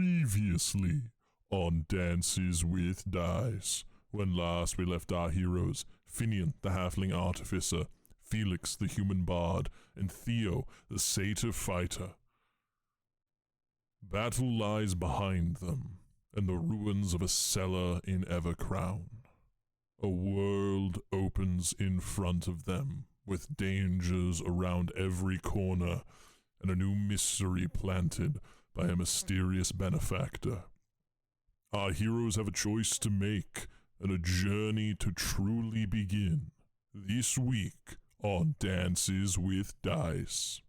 Previously on Dances with Dice, when last we left our heroes, Finian, the halfling artificer, Felix, the human bard, and Theo, the satyr fighter. Battle lies behind them, and the ruins of a cellar in Evercrown. A world opens in front of them, with dangers around every corner, and a new mystery planted by a mysterious benefactor. Our heroes have a choice to make, and a journey to truly begin. This week on Dances with Dice.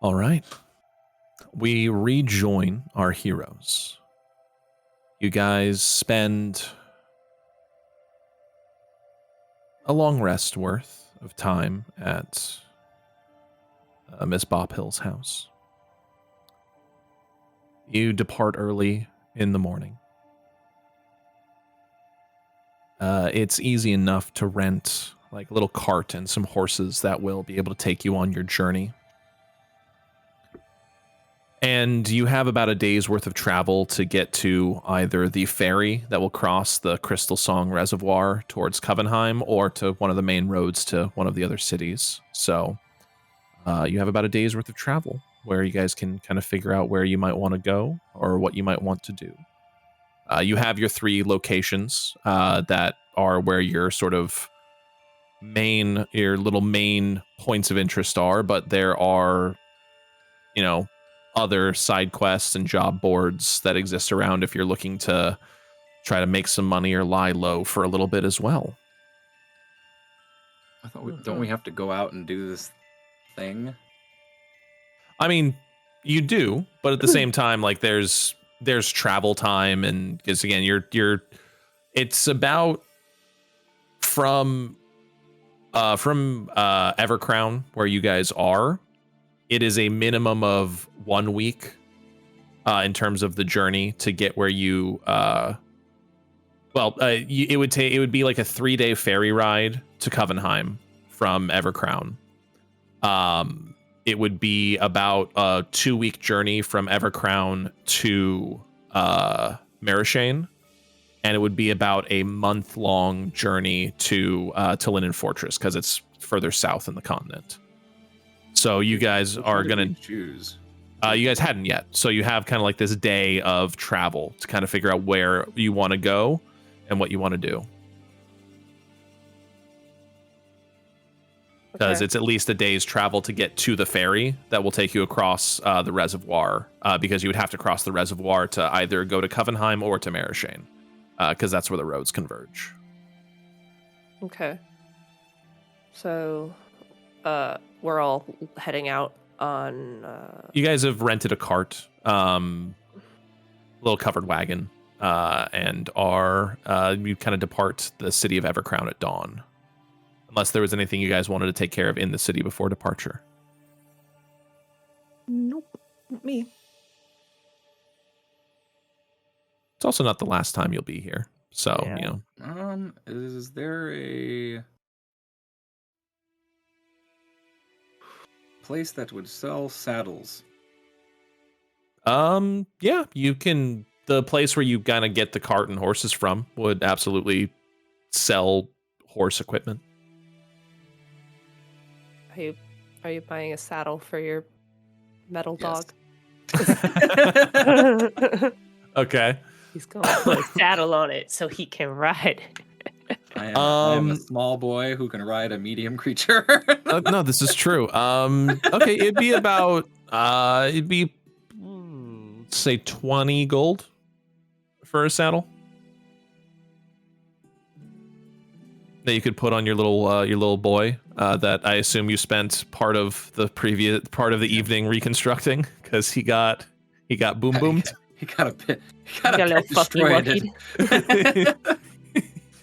All right. We rejoin our heroes. You guys spend a long rest worth of time at Miss Bophill's house. You depart early in the morning. It's easy enough to rent like a little cart and some horses that will be able to take you on your journey. And you have about a day's worth of travel to get to either the ferry that will cross the Crystal Song Reservoir towards Covenheim or to one of the main roads to one of the other cities. So you have about a day's worth of travel where you guys can kind of figure out where you might want to go or what you might want to do. You have your three locations that are where your sort of your little main points of interest are, but there are, other side quests and job boards that exist around if you're looking to try to make some money or lie low for a little bit as well. I thought don't we have to go out and do this thing? I mean, you do, but at the same time, like there's travel time, and because again, it's about from Evercrown where you guys are. It is a minimum of 1 week in terms of the journey to get where you. It would be like a 3-day ferry ride to Covenheim from Evercrown. It would be about a 2-week journey from Evercrown to Marishane, and it would be about a month-long journey to Linen Fortress because it's further south in the continent. So you guys are gonna choose. You guys hadn't yet, so you have kind of like this day of travel to kind of figure out where you want to go and what you want to do. Because it's at least a day's travel to get to the ferry that will take you across the reservoir, because you would have to cross the reservoir to either go to Covenheim or to Marishane, because that's where the roads converge. Okay. So, we're all heading out on... You guys have rented a cart, little covered wagon, and you kind of depart the city of Evercrown at dawn. Unless there was anything you guys wanted to take care of in the city before departure. Nope, not me. It's also not the last time you'll be here, so Yeah. Is there a place that would sell saddles. Yeah, you can. The place where you kind of get the cart and horses from would absolutely sell horse equipment. Are you buying a saddle for your metal Yes. dog? Okay. He's going to put a saddle on it so he can ride. I am a small boy who can ride a medium creature. No, this is true. Okay, it'd be about say 20 gold for a saddle that you could put on your little boy. That I assume you spent part of the evening reconstructing because he got boom boomed. He got a bit A little fucky destroyed. wucky.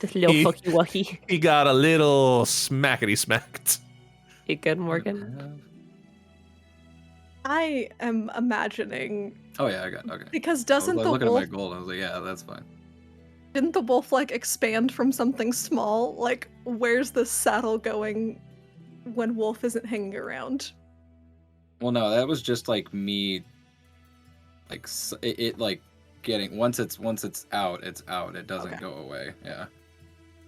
This little fucky wucky. He got a little smackety smacked. You good, Morgan? I am imagining Oh yeah, I got okay. because I was doesn't like, the looking wolf at my gold, I was like, yeah, that's fine. didn't the wolf like expand from something small? Like, where's the saddle going when Wolf isn't hanging around? Well, no, that was just like me. Like it like getting once it's out, it's out. It doesn't Okay. go away. Yeah.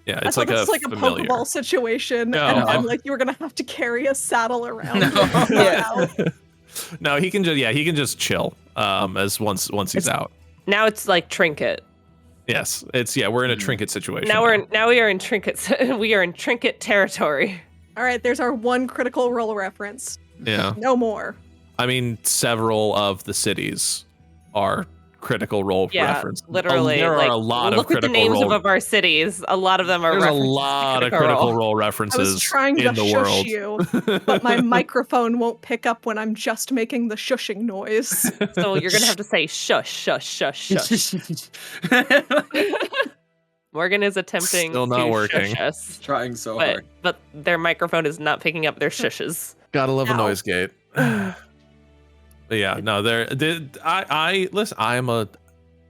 Yeah, I it's thought like this was like a familiar. Pokeball situation, No. and then like you were gonna have to carry a saddle around. No. Yeah. No, he can just chill. As once he's out. Now it's like trinket. Yes, we're in a trinket situation. Now we are in trinkets. We are in trinket territory. All right, there's our one critical role reference. Yeah. No more. I mean, several of the cities are critical role Yeah, reference. literally. There like, are a lot look of at the critical names role. of our cities. A lot of them are There's a references to lot of Critical critical Role. role I references was trying in to the shush world. you, but my microphone won't pick up when I'm just making the shushing noise. So you're gonna have to say shush, shush, shush, shush. Morgan is attempting Still not to working. shush us, Trying so but hard. their microphone is not picking up their shushes. Gotta love a Ow. noise gate. But yeah, no,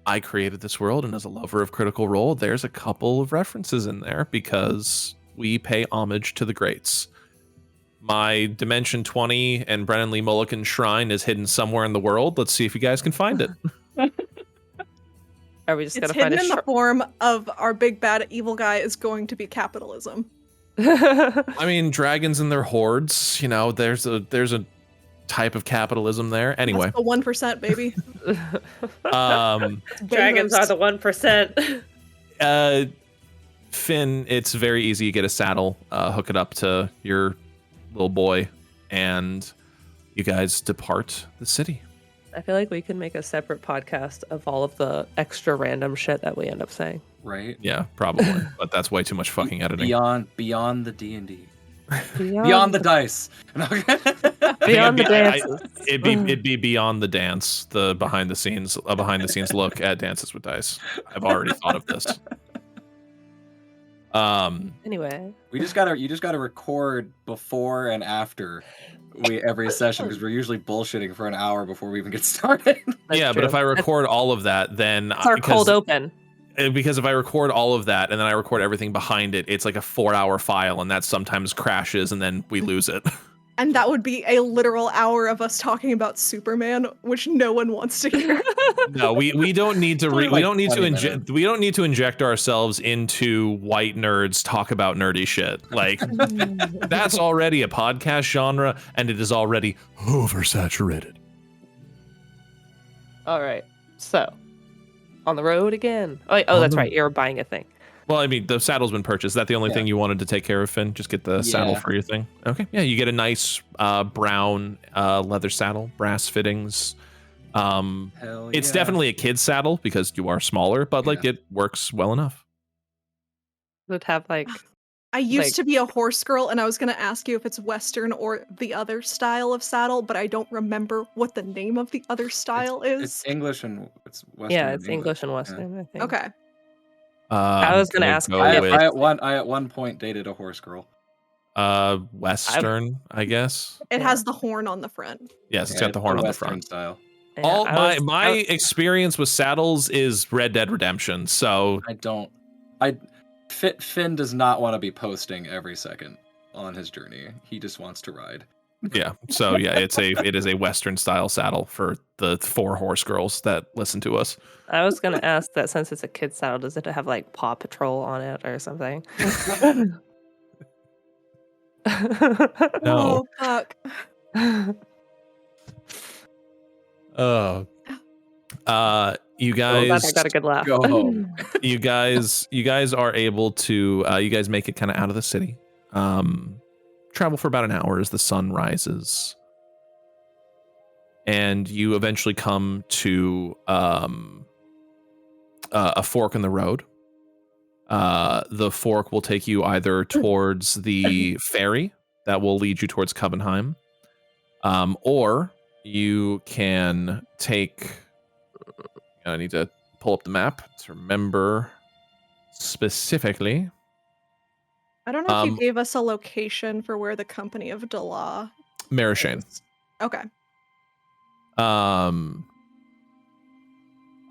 I created this world, and as a lover of Critical Role, there's a couple of references in there because we pay homage to the greats. My Dimension 20 and Brennan Lee Mulligan shrine is hidden somewhere in the world. Let's see if you guys can find it. Are we just It's gonna find hidden a in the form of our big bad evil guy is going to be capitalism. I mean, dragons and their hordes, there's a type of capitalism there. Anyway, That's the 1%, baby. Dragons are the 1%. Finn, it's very easy. You get a saddle, hook it up to your little boy, and you guys depart the city. I feel like we could make a separate podcast of all of the extra random shit that we end up saying. Right. Yeah, probably, but that's way too much fucking editing. Beyond the D&D. Beyond, Beyond the dice. beyond the I- dances. It'd be beyond the dance, the behind the scenes look at Dances with Dice. I've already thought of this. Anyway, you just gotta record before and after every session because we're usually bullshitting for an hour before we even get started. Yeah, but if I record all of that, then it's our cold open. Because if I record all of that and then I record everything behind it, it's like a 4-hour file, and that sometimes crashes, and then we lose it. And that would be a literal hour of us talking about Superman, which no one wants to hear. No, we don't need to Only we like don't need to 20 inject minutes. we don't need to inject ourselves into white nerds talk about nerdy shit. Like that's already a podcast genre, and it is already oversaturated. All right, so on the road again. That's right. You're buying a thing. Well, I mean, the saddle's been purchased. Is that the only thing you wanted to take care of, Finn? Just get the saddle Yeah. for your thing? Okay. Yeah, you get a nice brown leather saddle, brass fittings. Hell It's yeah. definitely a kid's saddle because you are smaller, but like it works well enough. Would have like I used Like- to be a horse girl, and I was going to ask you if it's Western or the other style of saddle, but I don't remember what the name of the other style It's is. English and it's Western. yeah, and it's English and Western. I think. Okay. I was gonna ask go if- with I at one point dated a horse girl. Western, I guess. It Yeah. has the horn on the front. Yes, it's Yeah, got the horn on the Western front. style. Yeah, All I was- my experience with saddles is Red Dead Redemption. So Finn does not want to be posting every second on his journey. He just wants to ride. Yeah. So yeah, it is a Western style saddle for the 4 horse girls that listen to us. I was gonna ask that since it's a kid's saddle, does it have like Paw Patrol on it or something? No. Oh fuck. Oh. You Well, guys I got a good laugh. Go home. you guys are able to you guys make it kind of out of the city. Travel for about an hour as the sun rises. And you eventually come to a fork in the road. The fork will take you either towards the ferry that will lead you towards Covenheim, or you can take. I need to pull up the map to remember specifically. I don't know if you gave us a location for where the company of Dala Marishane. is. Okay.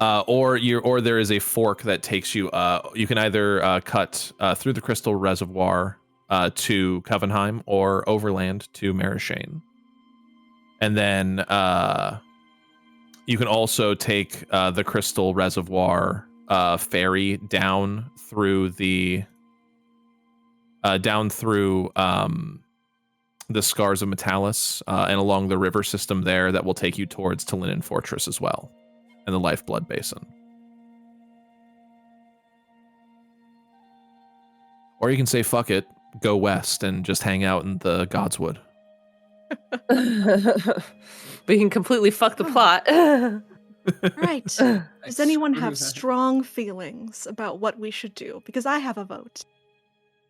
Or there is a fork that takes you. You can either cut through the Crystal Reservoir to Covenheim or overland to Marishane, and then you can also take the Crystal Reservoir ferry down through the Scars of Metalis and along the river system there that will take you towards Tillinen Fortress as well, and the Lifeblood Basin. Or you can say, fuck it, go west and just hang out in the Godswood. We can completely fuck the plot. Right. Does anyone have strong feelings about what we should do? Because I have a vote.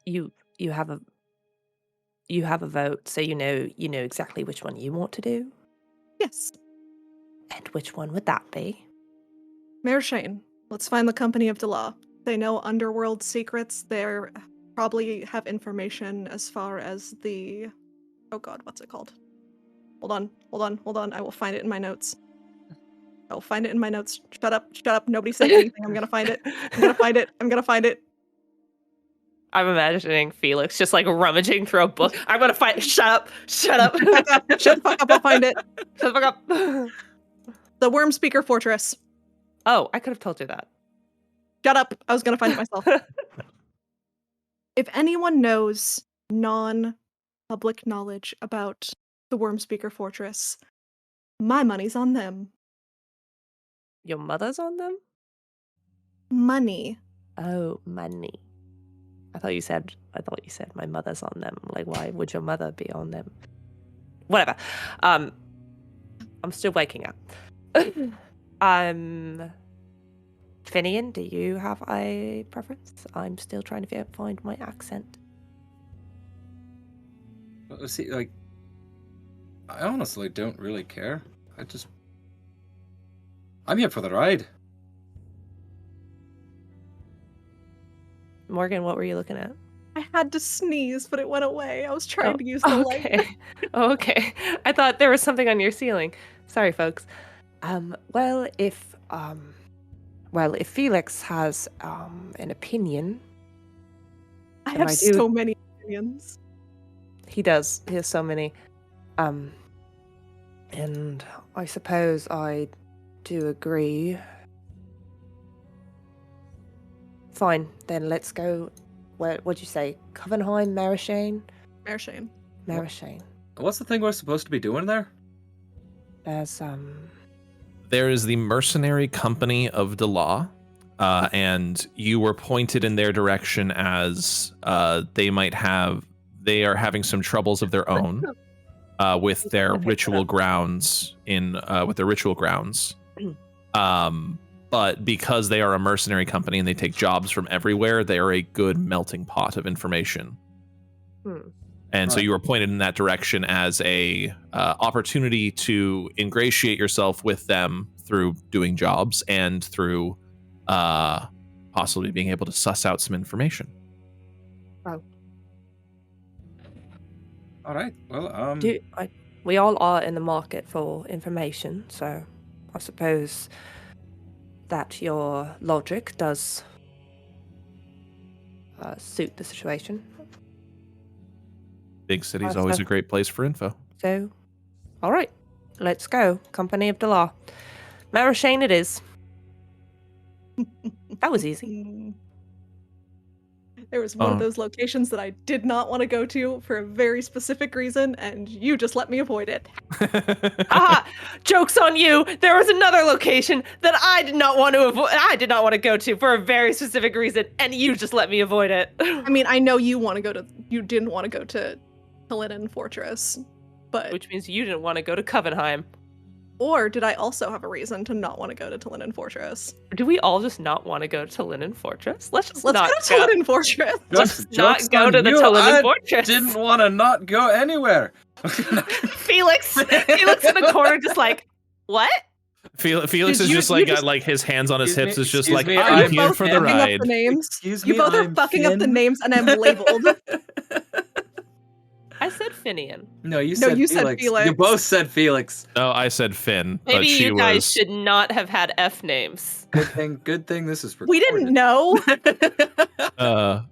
You have a vote, so you know exactly which one you want to do. Yes. And which one would that be? Marishane. Let's find the company of Dala. They know underworld secrets. They probably have information as far as the... Oh god, what's it called? Hold on. I will find it in my notes. I will find it in my notes. Shut up. Nobody say anything. I'm gonna find it. I'm gonna find it. I'm imagining Felix just like rummaging through a book. I'm gonna find. Shut up. Shut the fuck up. I'll find it. Shut the fuck up. The Worm Speaker Fortress. Oh, I could have told you that. Shut up. I was gonna find it myself. If anyone knows non-public knowledge about the Worm Speaker Fortress, my money's on them. Your mother's on them? Money. Oh, money. I thought you said my mother's on them. Like, why would your mother be on them? Whatever. I'm still waking up. Finian, do you have a preference? I'm still trying to find my accent. See, like, I honestly don't really care. I'm here for the ride. Morgan, what were you looking at? I had to sneeze, but it went away. I was trying to use the light. Okay. I thought there was something on your ceiling. Sorry, folks. Well, if Felix has an opinion, I have so many opinions. He does. He has so many. And I suppose I do agree. Fine, then let's go. What'd you say? Covenheim, Marishane? Marishane. What's the thing we're supposed to be doing there? There is the mercenary company of Dala, and you were pointed in their direction as they are having some troubles of their own with their ritual grounds but because they are a mercenary company and they take jobs from everywhere, they are a good melting pot of information. And so you were pointed in that direction as a opportunity to ingratiate yourself with them through doing jobs and through possibly being able to suss out some information. Wow. All right. Well, we all are in the market for information, so I suppose that your logic does suit the situation. Big city is always a great place for info. So, all right, let's go. Company of Dalar. Marashane it is. That was easy. There was one of those locations that I did not want to go to for a very specific reason, and you just let me avoid it. Aha! Joke's on you! There was another location that I did not want to avoid. I did not want to go to for a very specific reason, and you just let me avoid it. I mean, I know you didn't want to go to Helenen Fortress, but Which means you didn't want to go to Covenheim. or did I also have a reason to not want to go to Helenen Fortress? Do we all just not want to go to Linen Fortress? Let's Let's not go to Helenen Fortress. Let's Joke's not go on to the you. Tulinen I Fortress. didn't want to not go anywhere. Felix in the corner, just like, what? Felix Did is you- just you like just- got like his hands on his Excuse hips. me, Is just excuse like me, I'm I'm here for the fucking ride. up the names. Excuse You me, both are I'm fucking up the Finn. names, and I'm labeled. I said Finian. No, you No, said you said Felix. Felix. You both said Felix. No, I said Finn, but Maybe she you guys was. should not have had F names. Good thing this is recorded. We didn't know. Maybe no,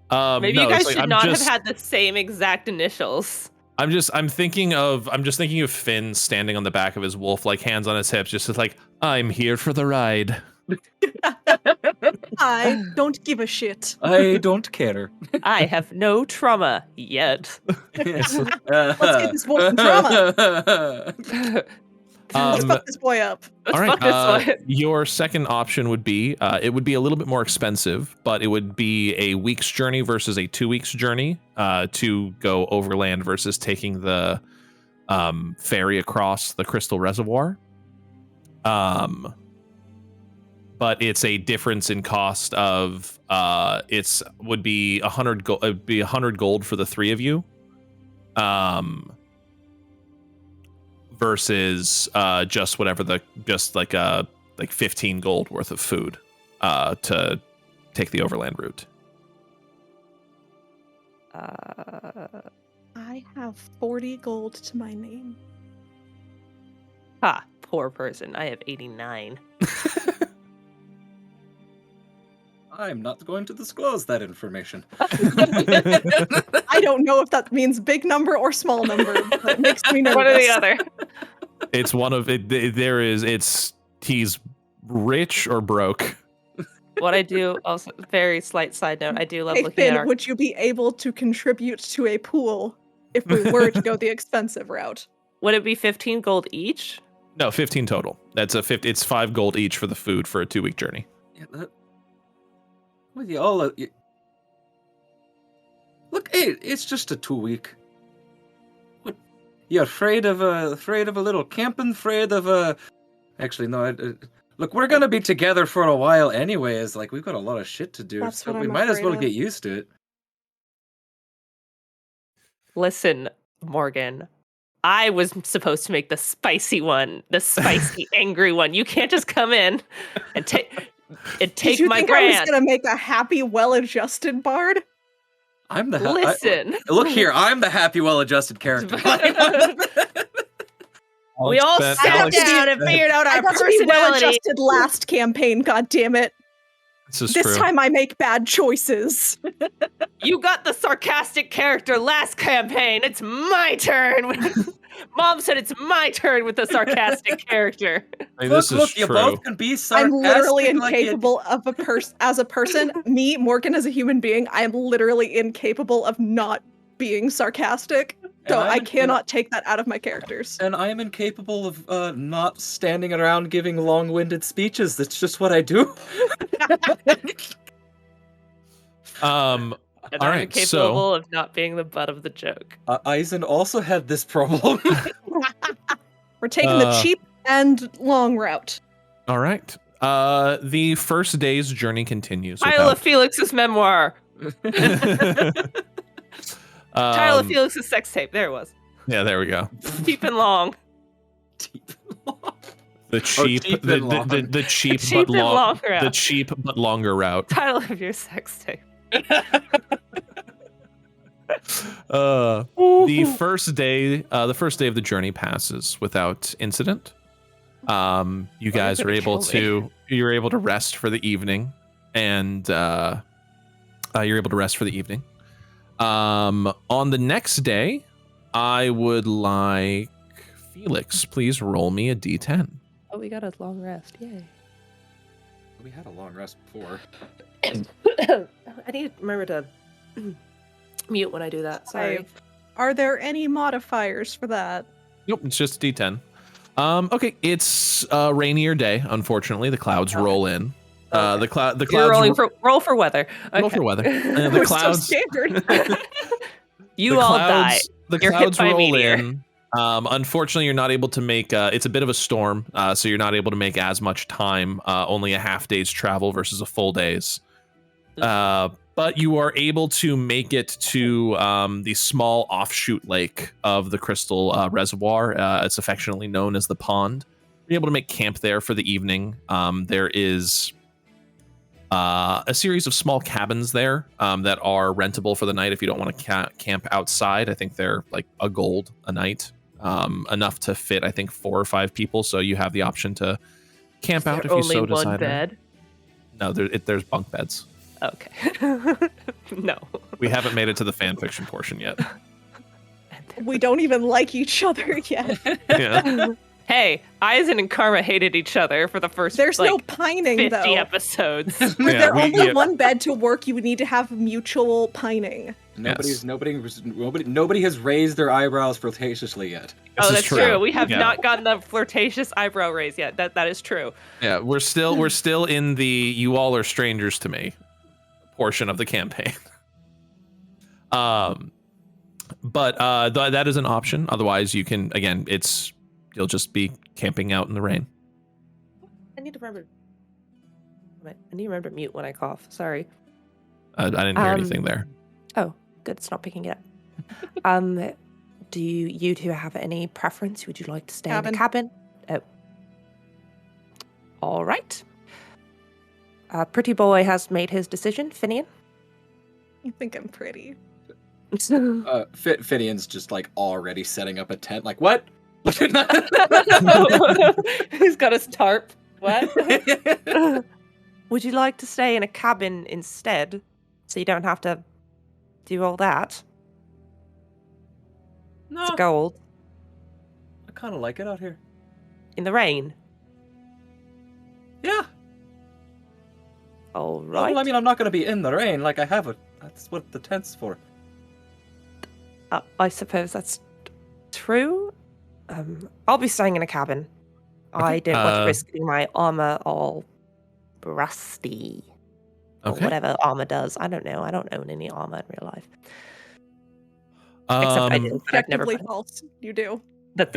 you guys it's like, should I'm not just, have had the same exact initials. I'm just thinking of Finn standing on the back of his wolf, like hands on his hips, just like I'm here for the ride. I don't give a shit. I don't care. I have no trauma yet. Let's get this wolf in trauma. Let's fuck this boy up. All right. Fuck this one. Your second option would be it would be a little bit more expensive, but it would be a week's journey versus a 2 weeks journey to go overland versus taking the ferry across the Crystal Reservoir. But it's a difference in cost of would be 100 gold. It'd be 100 gold for the three of you. Versus just whatever like 15 gold worth of food to take the overland route. I have 40 gold to my name. Ha, poor person. I have 89. I'm not going to disclose that information. I don't know if that means big number or small number, but it makes me nervous. One or the other. It's one of it. He's rich or broke. What I do, also, very slight side note, I do love Hey looking at Finn, our... would you be able to contribute to a pool if we were to go the expensive route? Would it be 15 gold each? No, 15 total. That's it's 5 gold each for the food for a 2 week journey. Yeah, well, you all look. Hey, it's just a 2 week. What? You're afraid of a little camping? Afraid of a? Actually, no. Look, we're gonna be together for a while anyways. Like we've got a lot of shit to do, That's so what we I'm might as afraid well of. get used to it. Listen, Morgan. I was supposed to make the spicy one, the spicy, angry one. You can't just come in and take Did you my think I was grand. gonna make a happy, well-adjusted bard? I'm the Listen. look here. I'm the happy, well-adjusted character. We all Alex sat down and figured out I our got to be personality. well-adjusted last campaign. God damn it! This is This true. time I make bad choices. You got the sarcastic character last campaign. It's my turn. Mom said it's my turn with the sarcastic character. Hey, this is look, you true. both can be sarcastic. I'm literally like you- incapable of as a person. Me, Morgan, as a human being, I am literally incapable of not being sarcastic. So And I I'm- cannot take that out of my characters. And I am incapable of not standing around giving long-winded speeches. That's just what I do. And All I'm right, incapable of not being the butt of the joke. Eisen also had this problem. We're taking the cheap and long route. All right. The first day's journey continues. Title of Felix's memoir. Title of Um, Felix's sex tape. There it was. Yeah, there we go. Deep and long. The cheap, cheap the, and long. the cheap, Cheap but and long, long route. the cheap but longer route. Title of your sex tape. The first day of the journey passes without incident. You guys are able to you're able to rest for the evening, and you're able to rest for the evening. On the next day, I would like Felix, please roll me a d10. Oh, we got a long rest. Yay. We had a long rest before. I need to remember to mute when I do that. Sorry. Are there any modifiers for that? Nope, it's just d10. Okay, it's a rainier day. Unfortunately, the clouds roll in. Okay. The clouds. You're rolling for roll for weather. Okay. Roll for weather. The We're clouds. so standard. You the all clouds, die. The You're hit clouds by a roll meteor. in. Unfortunately, you're not able to make. It's a bit of a storm, so you're not able to make as much time. Only a half day's travel versus a full day's. But you are able to make it to the small offshoot lake of the Crystal Reservoir. It's affectionately known as the Pond. You're able to make camp there for the evening. There is a series of small cabins there that are rentable for the night if you don't want to camp outside. I think they're like a gold a night, enough to fit, I think, 4 or 5 people. So you have the option to camp out if you so only one decide. bed. No, there's bunk beds. Okay. No. We haven't made it to the fan fiction portion yet. We don't even like each other yet. Yeah. Hey, Aizen and Karma hated each other for the first There's like, no pining 50 though. episodes. For there we- only yeah. one bed to work, you would need to have mutual pining. Nobody has raised their eyebrows flirtatiously yet. This Oh, is that's true. true. We have Yeah. not gotten the flirtatious eyebrow raise yet. That is true. Yeah, we're still in the you all are strangers to me portion of the campaign. But that is an option. Otherwise, you can you'll just be camping out in the rain. I need to remember. I need to remember to mute when I cough. Sorry. I didn't hear anything there. Oh, good. It's not picking it up. Do you two have any preference? Would you like to stay in the cabin? Oh. All right. Pretty boy has made his decision. Finian? You think I'm pretty. Finian's just like already setting up a tent. Like what? He's got his tarp. What? Would you like to stay in a cabin instead, so you don't have to do all that? No, It's gold I kind of like it out here. in the rain. Yeah. All right. Well, I mean, I'm not going to be in the rain. Like I have that's what the tent's for. I suppose that's true. I'll be staying in a cabin. I didn't want to risk getting my armor all rusty. Or Okay. whatever armor does. I don't know. I don't own any armor in real life. Except I do. But I've never Technically put it. false. You do.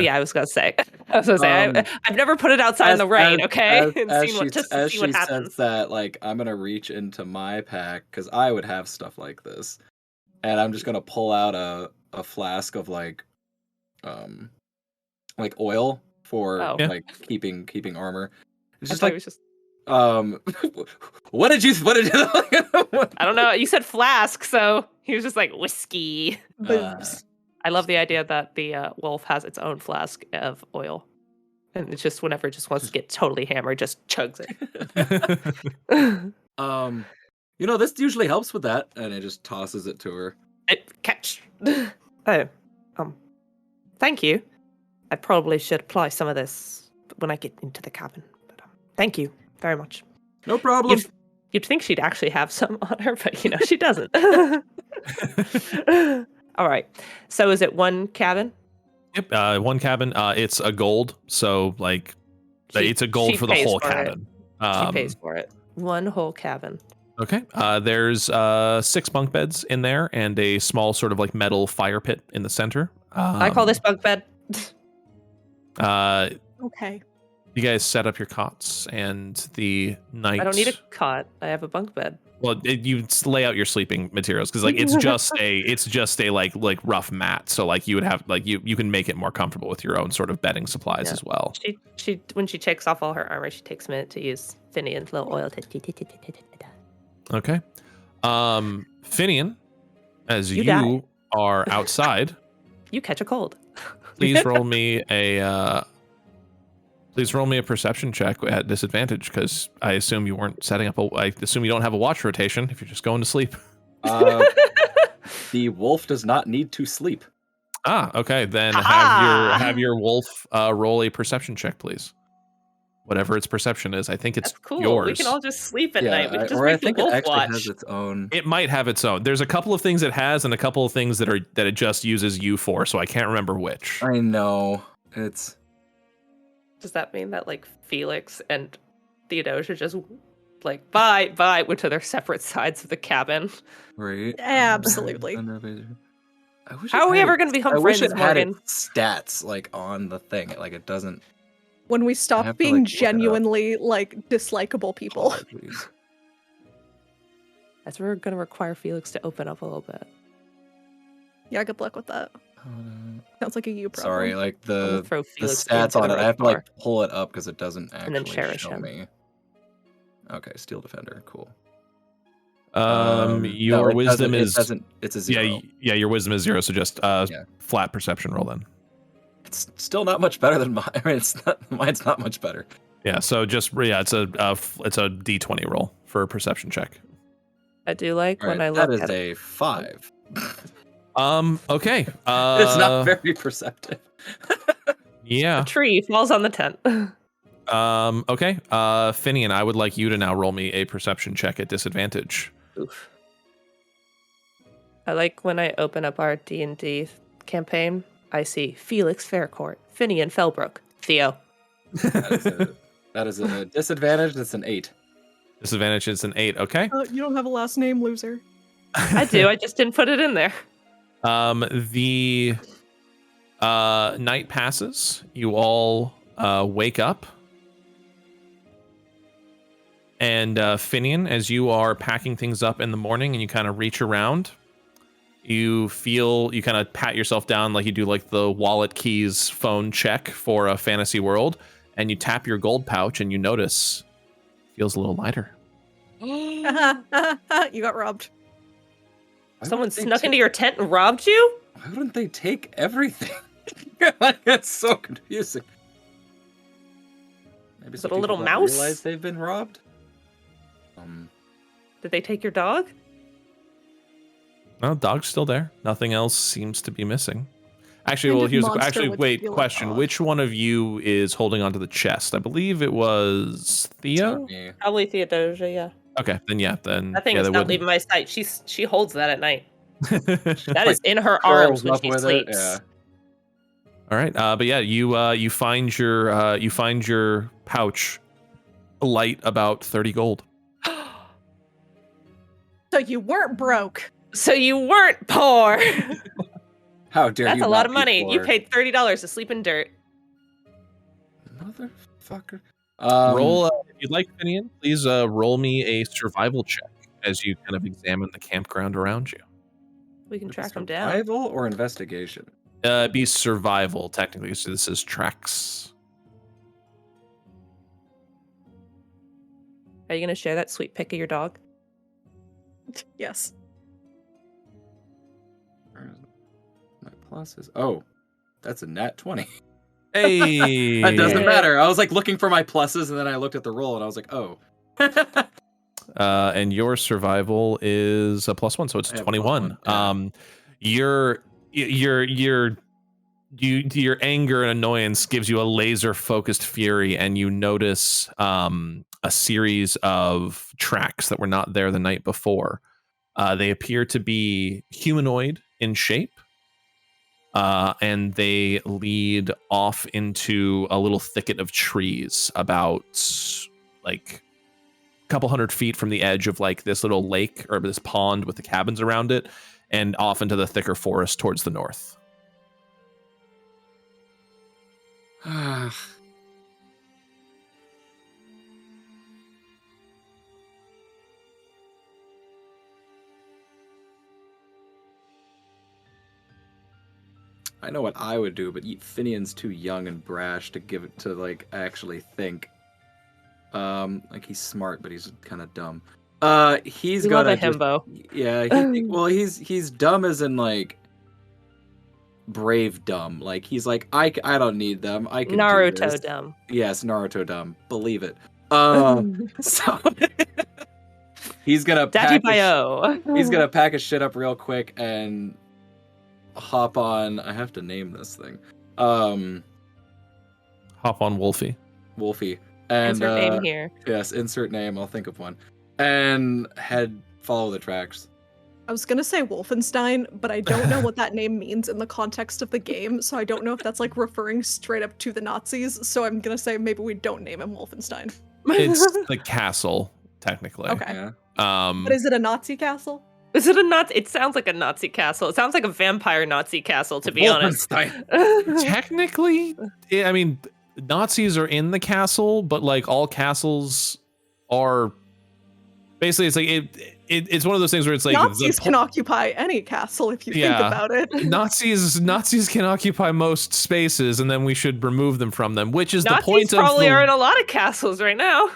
I was gonna say. I've never put it outside in the rain. Okay, As seen what, just to see what she happens. says that, like, I'm gonna reach into my pack because I would have stuff like this, and I'm just gonna pull out a flask of like oil for Oh. Yeah. like keeping armor. It's I just thought like it was just. what did you I don't know. You said flask, so he was just like whiskey. Boobs. I love the idea that the wolf has its own flask of oil, and it's just whenever it just wants to get totally hammered, just chugs it. this usually helps with that, and it just tosses it to her. Catch. Oh, thank you. I probably should apply some of this when I get into the cabin. But thank you very much. No problem. You'd think she'd actually have some on her, but she doesn't. All right. So is it one cabin? Yep. One cabin. It's a gold, so like it's a gold she for the pays whole for it. cabin. She pays for it. One whole cabin. Okay. There's 6 bunk beds in there and a small sort of like metal fire pit in the center. I call this bunk bed. Okay. You guys set up your cots, and the night. I don't need a cot. I have a bunk bed. Well, you lay out your sleeping materials because like it's just a like rough mat. So like you would have like you can make it more comfortable with your own sort of bedding supplies Yeah. as well. She when she takes off all her armor, she takes a minute to use Finian's little oil. Okay. Finian, as You you die. are outside, You catch a cold. please roll me a perception check at disadvantage because I assume you weren't setting up I assume you don't have a watch rotation if you're just going to sleep. The wolf does not need to sleep. Okay. Then Ha-ha! have your wolf roll a perception check, please. Whatever its perception is, I think it's That's cool. yours. We can all just sleep at Yeah, night. We can just or I make the think it wolf actually watch. has its own. It might have its own. There's a couple of things it has, and a couple of things that it just uses you for. So I can't remember which. I know it's. Does that mean that like Felix and Theodosia just like bye went to their separate sides of the cabin? Right. Absolutely. I wish How it are we had ever its- going to become I wish friends, it had Morgan? its stats like on the thing. Like it doesn't. When we have stop to, being like, look it up. genuinely like dislikable people. Apologies. That's we're going to require Felix to open up a little bit. Yeah, good luck with that. Sounds like a you problem. Sorry, like I'm gonna the throw Felix stats into on the it. I have to like reservoir. pull it up because it doesn't actually And then cherish show him. me. Okay, Steel Defender, cool. Your No, it wisdom doesn't- is it doesn't. It's a 0. yeah. Your wisdom is 0. So just Yeah. flat perception roll then. It's still not much better than mine. I mean, it's not mine's not much better. Yeah. So just it's a D20 roll for a perception check. I do like All when right, I look that is at a 5. Okay. It's not very perceptive. Yeah. a tree falls on the tent. Okay. Finian, I would like you to now roll me a perception check at disadvantage. Oof. I like when I open up our D&D campaign, I see Felix Faircourt, Finian Fellbrook, Theo. That is a disadvantage. That's an 8. Disadvantage is an 8. Okay. You don't have a last name, loser. I do, I just didn't put it in there. The night passes. You all wake up. And Finian, as you are packing things up in the morning and you kind of reach around, you kind of pat yourself down like you do like the wallet keys phone check for a fantasy world, and you tap your gold pouch and you notice it feels a little lighter. You got robbed. Why Someone wouldn't they snuck take- into your tent and robbed you? Why wouldn't they take everything? That's so confusing. Maybe Is some it a little people don't mouse? realize they've been robbed. Did they take your dog? No, dog's still there. Nothing else seems to be missing. Actually, Kind well, of here's monster actually would wait, feel question. odd. Which one of you is holding onto the chest? I believe it was Theo. Me. Probably Theodosia, yeah. Okay, then That thing yeah, is they not wouldn't. leaving my sight. She holds that at night. That Like, is in her arms curls when up she with it, sleeps. yeah. All right, but yeah, you find your pouch light about 30 gold. So you weren't broke. So you weren't poor. How dare you? That's a lot not of be money. You poor. paid $30 to sleep in dirt. Motherfucker. Roll if you'd like, Finian. Please roll me a survival check as you kind of examine the campground around you. We can track them down. Survival or investigation? Be survival technically. So this is tracks. Are you gonna share that sweet pic of your dog? Yes. My pluses. Oh, that's a nat 20. Hey, That doesn't Hey. matter. I was like looking for my pluses, and then I looked at the roll, and I was like, oh. And your survival is a +1, so it's I have 21. +1, yeah. Your anger and annoyance gives you a laser focused fury, and you notice a series of tracks that were not there the night before. They appear to be humanoid in shape, and they lead off into a little thicket of trees about like a couple hundred feet from the edge of like this little lake or this pond with the cabins around it, and off into the thicker forest towards the north. I know what I would do, but Finian's too young and brash to give it to like actually think. Like he's smart, but he's kind of dumb. He's We got love a just, himbo. yeah. Well, he's dumb as in like brave dumb. Like he's like I don't need them. I can do Naruto this. dumb. Yes, Naruto dumb. Believe it. So he's gonna Daddy pack his, Bio. he's gonna pack his shit up real quick and hop on. I have to name this thing. Hop on Wolfie. Wolfie. And Insert name here. yes, insert name. I'll think of one. And follow the tracks. I was gonna say Wolfenstein, but I don't know what that name means in the context of the game, so I don't know if that's like referring straight up to the Nazis. So I'm gonna say maybe we don't name him Wolfenstein. It's the castle, technically. Okay. Yeah. But is it a Nazi castle? Is it a Nazi? It sounds like a Nazi castle. It sounds like a vampire Nazi castle, to be honest. Technically, I mean, Nazis are in the castle, but like all castles are basically, it's like it's one of those things where it's like Nazis can occupy any castle if you think about it. Nazis can occupy most spaces, and then we should remove them from them, which is Nazis the point probably of are in a lot of castles right now.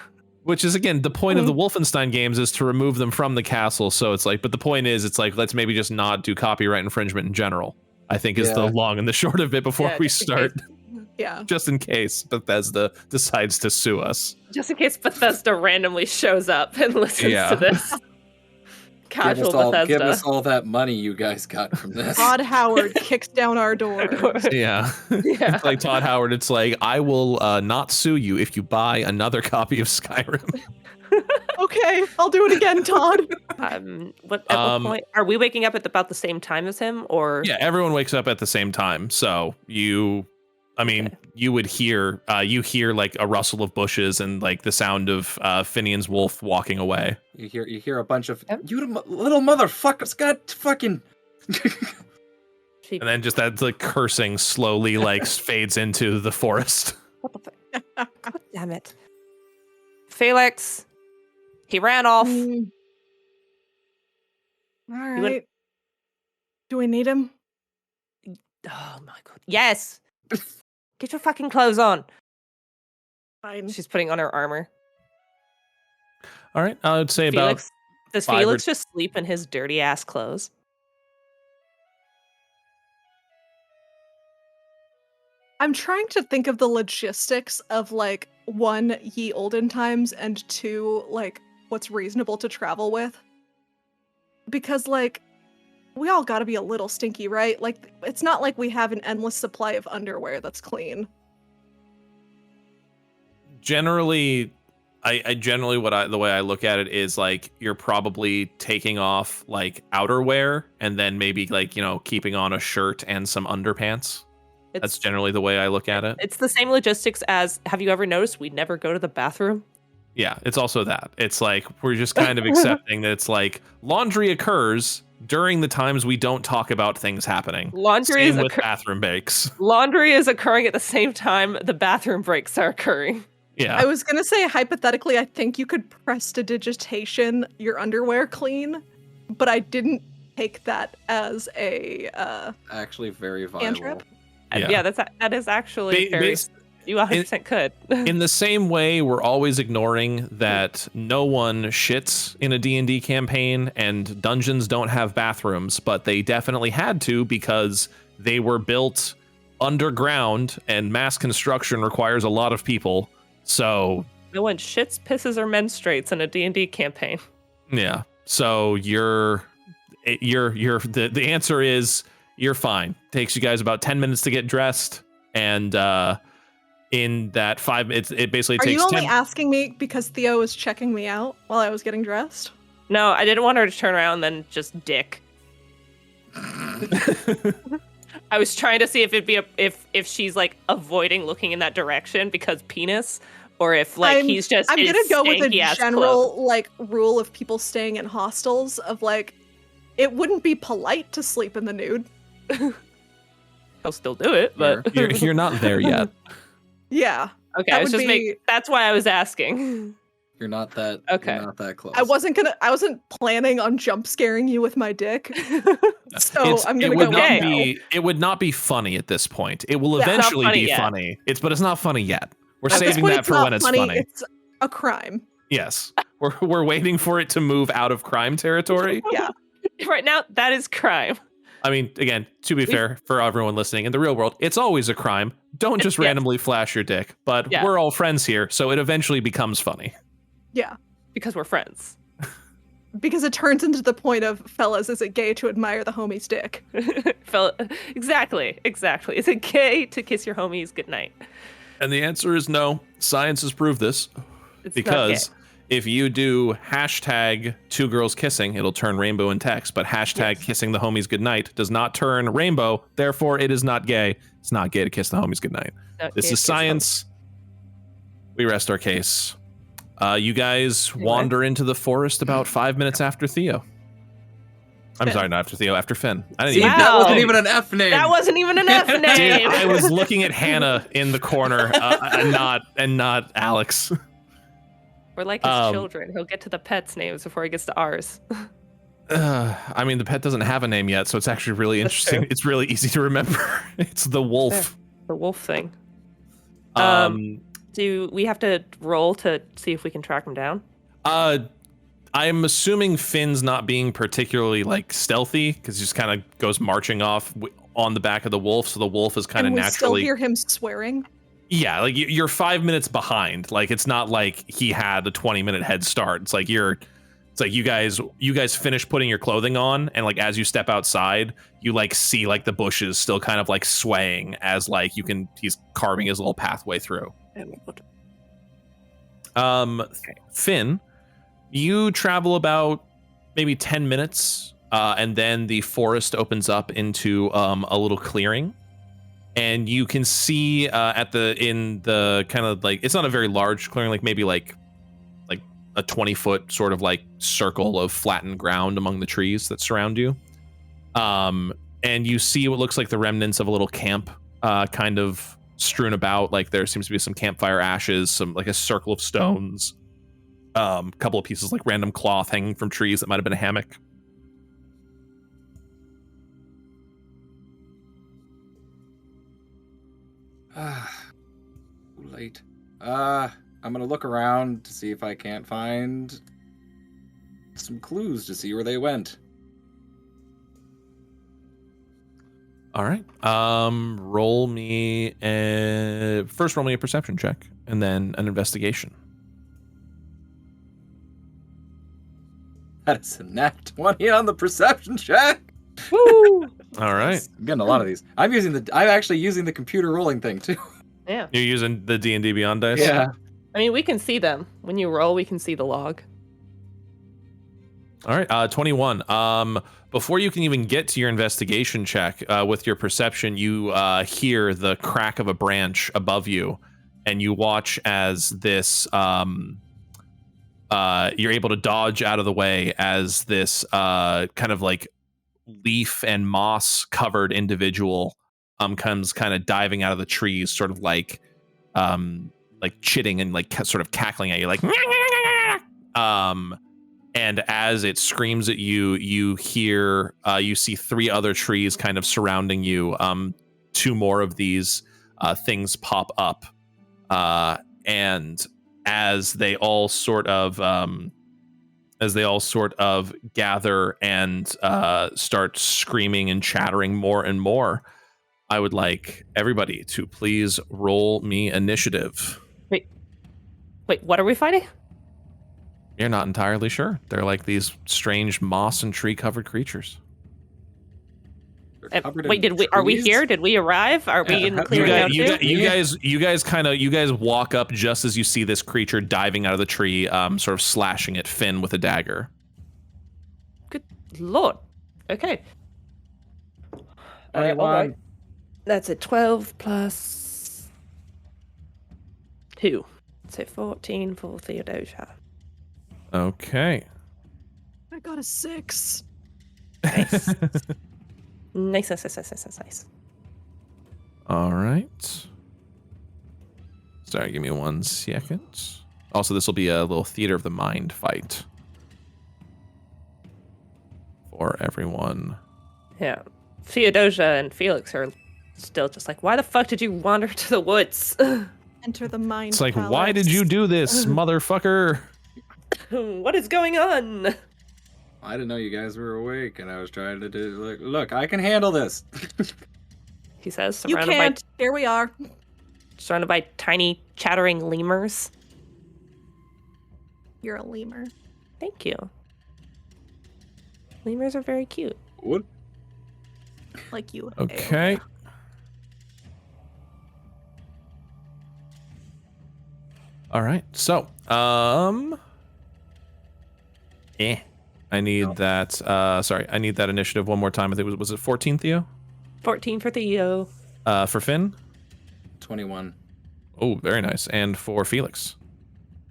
which is again the point of the Wolfenstein games is to remove them from the castle. So it's like, but the point is, it's like let's maybe just not do copyright infringement in general. I think is the long and the short of it before we start. Yeah. Just in case Bethesda decides to sue us. Just in case Bethesda randomly shows up and listens to this. Casual Bethesda. Give us all that money you guys got from this. Todd Howard kicks down our door. Yeah. It's like Todd Howard. It's like, I will not sue you if you buy another copy of Skyrim. Okay, I'll do it again, Todd. At what point are we waking up at about the same time as him, or? Yeah, everyone wakes up at the same time. So you would hear like a rustle of bushes and like the sound of Finian's wolf walking away. You hear a bunch of little motherfuckers got fucking. And then just that like cursing slowly like fades into the forest. What the fuck? God damn it, Felix. He ran off. All right. Do we need him? Oh my god. Yes. Get your fucking clothes on. Fine. She's putting on her armor. All right, I would say Felix, about does Felix just sleep in his dirty ass clothes? I'm trying to think of the logistics of like one, ye olden times, and two, like what's reasonable to travel with. Because like we all got to be a little stinky, right? Like it's not like we have an endless supply of underwear that's clean. Generally, I generally the way I look at it is like you're probably taking off like outerwear and then maybe like, keeping on a shirt and some underpants. That's generally the way I look at it. It's the same logistics as, have you ever noticed we never go to the bathroom? Yeah, it's also that. It's like we're just kind of accepting that it's like laundry occurs during the times we don't talk about things happening. Laundry Same with bathroom breaks. Laundry is occurring at the same time the bathroom breaks are occurring. Yeah. I was gonna say hypothetically, I think you could prestidigitation your underwear clean, but I didn't take that as a actually very viable. cantrip. Yeah, that is actually very. You 100% could. In the same way, we're always ignoring that no one shits in a D&D campaign and dungeons don't have bathrooms, but they definitely had to because they were built underground and mass construction requires a lot of people. So no one shits, pisses, or menstruates in a D&D campaign. Yeah. So the answer is you're fine. Takes you guys about 10 minutes to get dressed, and in that 5 minutes, it basically takes. Are you only asking me because Theo was checking me out while I was getting dressed? No, I didn't want her to turn around and then just dick. I was trying to see if it'd be if she's like avoiding looking in that direction because penis, or if like he's just. I'm gonna go with a general clothes. like rule of people staying in hostels of like, it wouldn't be polite to sleep in the nude. I'll still do it, but you're not there yet. Yeah. Okay, I was just that's why I was asking. You're not that. Okay. You're not that close. I wasn't planning on jump scaring you with my dick. So I'm gonna go. It would not be funny at this point. It will eventually be funny. But it's not funny yet. We're saving that for when it's funny. It's a crime. Yes, we're waiting for it to move out of crime territory. Yeah. Right now, that is crime. I mean, again, to be fair, for everyone listening, in the real world, it's always a crime. Don't just randomly flash your dick. But we're all friends here, so it eventually becomes funny. Yeah. Because we're friends. because it turns into the point of, fellas, is it gay to admire the homie's dick? Exactly. Is it gay to kiss your homies goodnight? And the answer is no. Science has proved this. It's Because if you do hashtag 2 girls kissing, it'll turn rainbow in text, but hashtag kissing the homies goodnight does not turn rainbow. Therefore, it is not gay. It's not gay to kiss the homies goodnight. This is science. We rest our case. You guys wander into the forest about 5 minutes after Theo. I'm sorry, not after Theo, after Finn. I didn't See, even. that wasn't even an F name. That wasn't even an F name. Dude, I was looking at Hannah in the corner, and not Alex. We're like his children. He'll get to the pets' names before he gets to ours. I mean, the pet doesn't have a name yet, so it's actually really interesting. true. It's really easy to remember. It's the wolf. The wolf thing. Do we have to roll to see if we can track him down? I'm assuming Finn's not being particularly like stealthy because he just kind of goes marching off on the back of the wolf, so the wolf is kind of naturally. Still hear him swearing. Yeah, like you're 5 minutes behind. Like it's not like he had a 20-minute head start. It's like you guys finish putting your clothing on, and like as you step outside, you like see like the bushes still kind of like swaying as like he's carving his little pathway through. Finn, you travel about maybe 10 minutes, and then the forest opens up into a little clearing, and you can see in the kind of like, it's not a very large clearing, like maybe like a 20-foot sort of like circle of flattened ground among the trees that surround you. And you see what looks like the remnants of a little camp kind of strewn about. Like there seems to be some campfire ashes, some like a circle of stones, a couple of pieces like random cloth hanging from trees that might have been a hammock. Too late. I'm gonna look around to see if I can't find some clues to see where they went. All right. Roll me a perception check and then an investigation. That is a nat 20 on the perception check. Woo! All right. I'm getting a lot of these. I'm actually using the computer rolling thing too. Yeah. You're using the D&D Beyond dice? Yeah. I mean, we can see them. When you roll, we can see the log. All right, 21. Before you can even get to your investigation check, with your perception, you hear the crack of a branch above you, and you watch as this, you're able to dodge out of the way as this kind of like leaf and moss covered individual comes kind of diving out of the trees, sort of like chitting and like sort of cackling at you, like and as it screams at you, you hear you see 3 other trees kind of surrounding you. 2 more of these things pop up, and as they all sort of gather and start screaming and chattering more and more, I would like everybody to please roll me initiative. Wait, what are we fighting? You're not entirely sure. They're like these strange moss and tree covered creatures. Wait, are we here? Did we arrive? Are we in the clearing now too? You guys walk up just as you see this creature diving out of the tree, sort of slashing at Finn with a dagger. Good lord. Okay. All right. That's a 12 plus 2. So 14 for Theodosia. Okay. I got a 6. Nice. Nice. All right. Sorry, give me 1 second. Also, this will be a little theater of the mind fight for everyone. Yeah. Theodosia and Felix are still just like, why the fuck did you wander to the woods? Enter the mind. It's like, palace. why did you do this, motherfucker? What is going on? I didn't know you guys were awake, and I was trying to do look. I can handle this. He says, You can't. Here we are. Surrounded by tiny chattering lemurs. You're a lemur. Thank you. Lemurs are very cute. What? Like you. Okay. All right. So, I need that. Sorry, I need that initiative one more time. I think was it 14, Theo? 14 for Theo. For Finn. 21. Oh, very nice. And for Felix.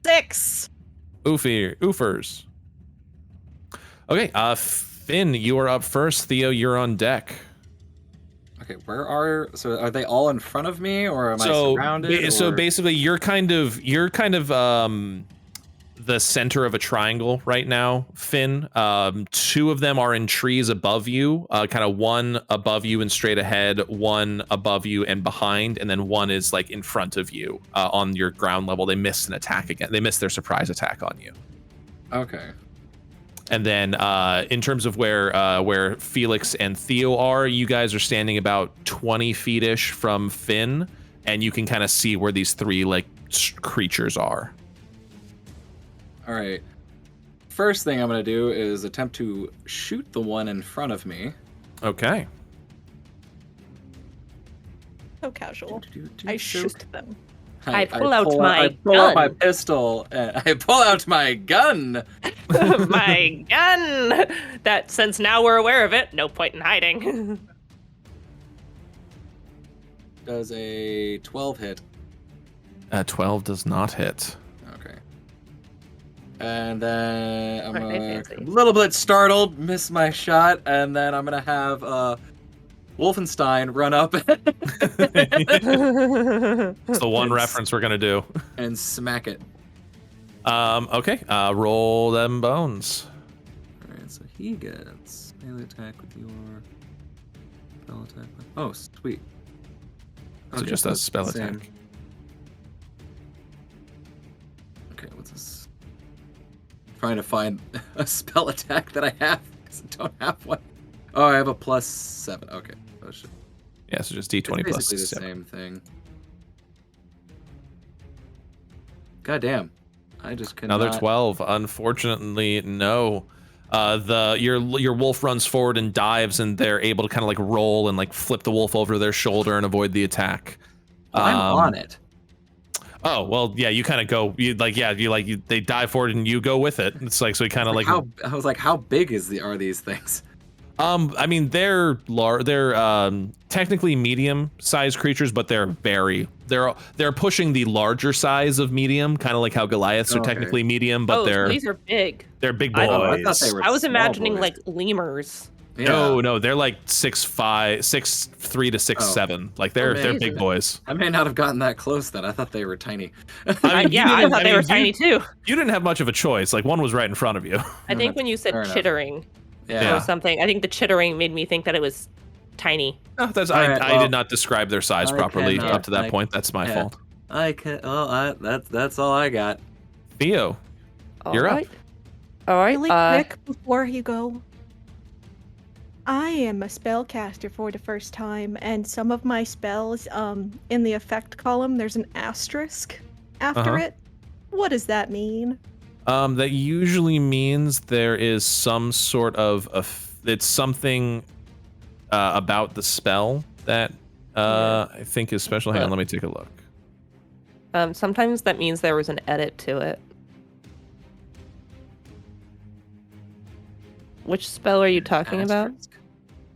6. Oofers. Okay. Finn, you are up first. Theo, you're on deck. Okay, so are they all in front of me, or am I surrounded? So or- basically, you're kind of the center of a triangle right now, Finn. 2 of them are in trees above you, kind of one above you and straight ahead, one above you and behind, and then one is like in front of you on your ground level. They missed an attack again. They missed their surprise attack on you. Okay. And then in terms of where Felix and Theo are, you guys are standing about 20 feet-ish from Finn, and you can kind of see where these 3 like creatures are. All right. First thing I'm going to do is attempt to shoot the one in front of me. Okay. So casual. Do-do-do-do. I shoot them. I pull out my I pull out my gun. pistol. And I pull out my gun. My gun! That, since now we're aware of it, no point in hiding. Does a 12 hit? 12 does not hit. Okay. And then I'm Alright, gonna, fancy. a little bit startled, miss my shot, and then I'm gonna have Wolfenstein run up It's the one reference we're gonna do. and smack it. Okay. Roll them bones. Alright, so he gets melee attack with your spell attack. Oh, sweet. So Okay, just a it's spell the same. attack. Okay, what's this? Trying to find a spell attack that I have because I don't have one. Oh, I have a +7. Okay. Oh, shit. Yeah, so just D20 It's plus basically the 7. same thing. God damn. I just cannot. Another 12. Unfortunately, no. Your wolf runs forward and dives, and they're able to kind of like roll and like flip the wolf over their shoulder and avoid the attack. I'm on it. Oh well, yeah. You kind of go. They dive forward and you go with it. It's like so. You kind of like. I was like, how big are these things? I mean, they're technically medium-sized creatures, but they're pushing the larger size of medium, kind of like how Goliaths are Okay. technically medium, but so these are big. they're big boys. I thought they were I was small imagining boys. like lemurs. Yeah. No, they're like 6'5", 6'3" to 6'7". Like they're Amazing. big boys. I may not have gotten that close then. I thought they were tiny. I mean, you I didn't- thought they mean, were tiny too. You didn't have much of a choice. Like one was right in front of you. I think when you said Fair enough. chittering Yeah. or something, I think the chittering made me think that it was tiny. No, All right, I well, did not describe their size I properly cannot- up to that I- point. That's my yeah. fault. I can. Oh, that's all I got. Theo, you're up. All right. Really quick before you go. I am a spellcaster for the first time, and some of my spells, in the effect column, there's an asterisk after Uh-huh. it. What does that mean? That usually means there is some sort of it's something about the spell that I think is special. Hang on, let me take a look. Sometimes that means there was an edit to it. Which spell are you talking about? Asterisk?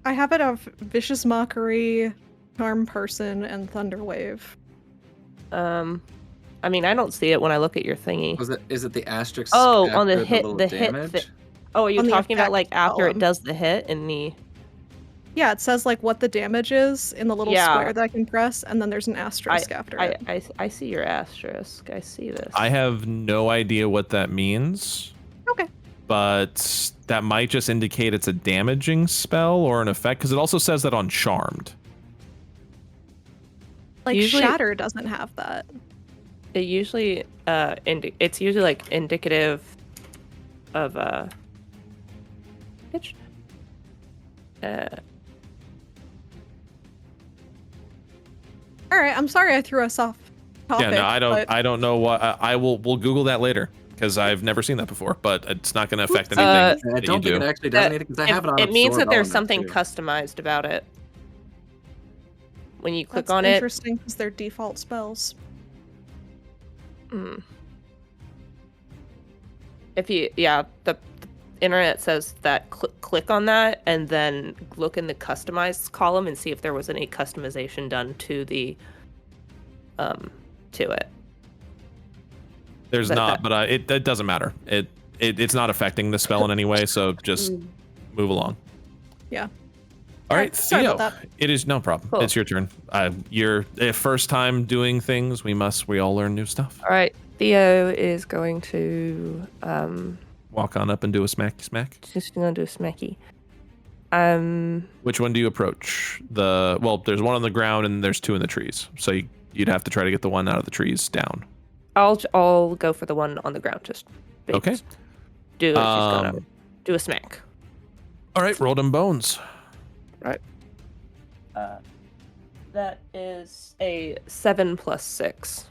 I have it of Vicious Mockery, Charm Person, and Thunderwave. I mean, I don't see it when I look at your thingy. Is it the asterisk? Oh, on the after hit, little the hit. damage? Oh, are you On the talking about like effect after it column. does the hit in the? Yeah, it says like what the damage is in the little Yeah. square that I can press, and then there's an asterisk after it. I see your asterisk. I see this. I have no idea what that means. Okay. But that might just indicate it's a damaging spell or an effect, because it also says that on Charmed. Like Usually- Shatter doesn't have that. It usually it's usually like indicative of bitch. All right, I'm sorry I threw us off topic. Yeah, no, but I don't know what. We'll Google that later. because I've never seen that before, but it's not going to affect anything. I don't think it actually does anything because I have it on It means that absorb there's element, something too. customized about it. When you click That's on it. interesting because they're default spells. If you, the internet says that click on that and then look in the customized column and see if there was any customization done to the, to it. There's not, but it doesn't matter. It's not affecting the spell in any way, so just move along. Yeah. All right, Sorry Theo. about that. It is no problem. Cool. It's your turn. Your first time doing things. We all learn new stuff. All right, Theo is going to Walk on up and do a smacky smack. just gonna do a smacky. Which one do you approach? There's one on the ground and there's two in the trees. So you'd have to try to get the one out of the trees down. I'll go for the one on the ground. Just Okay. do. She's gonna do a smack. All right, roll them bones. Right. That is a 7 plus 6.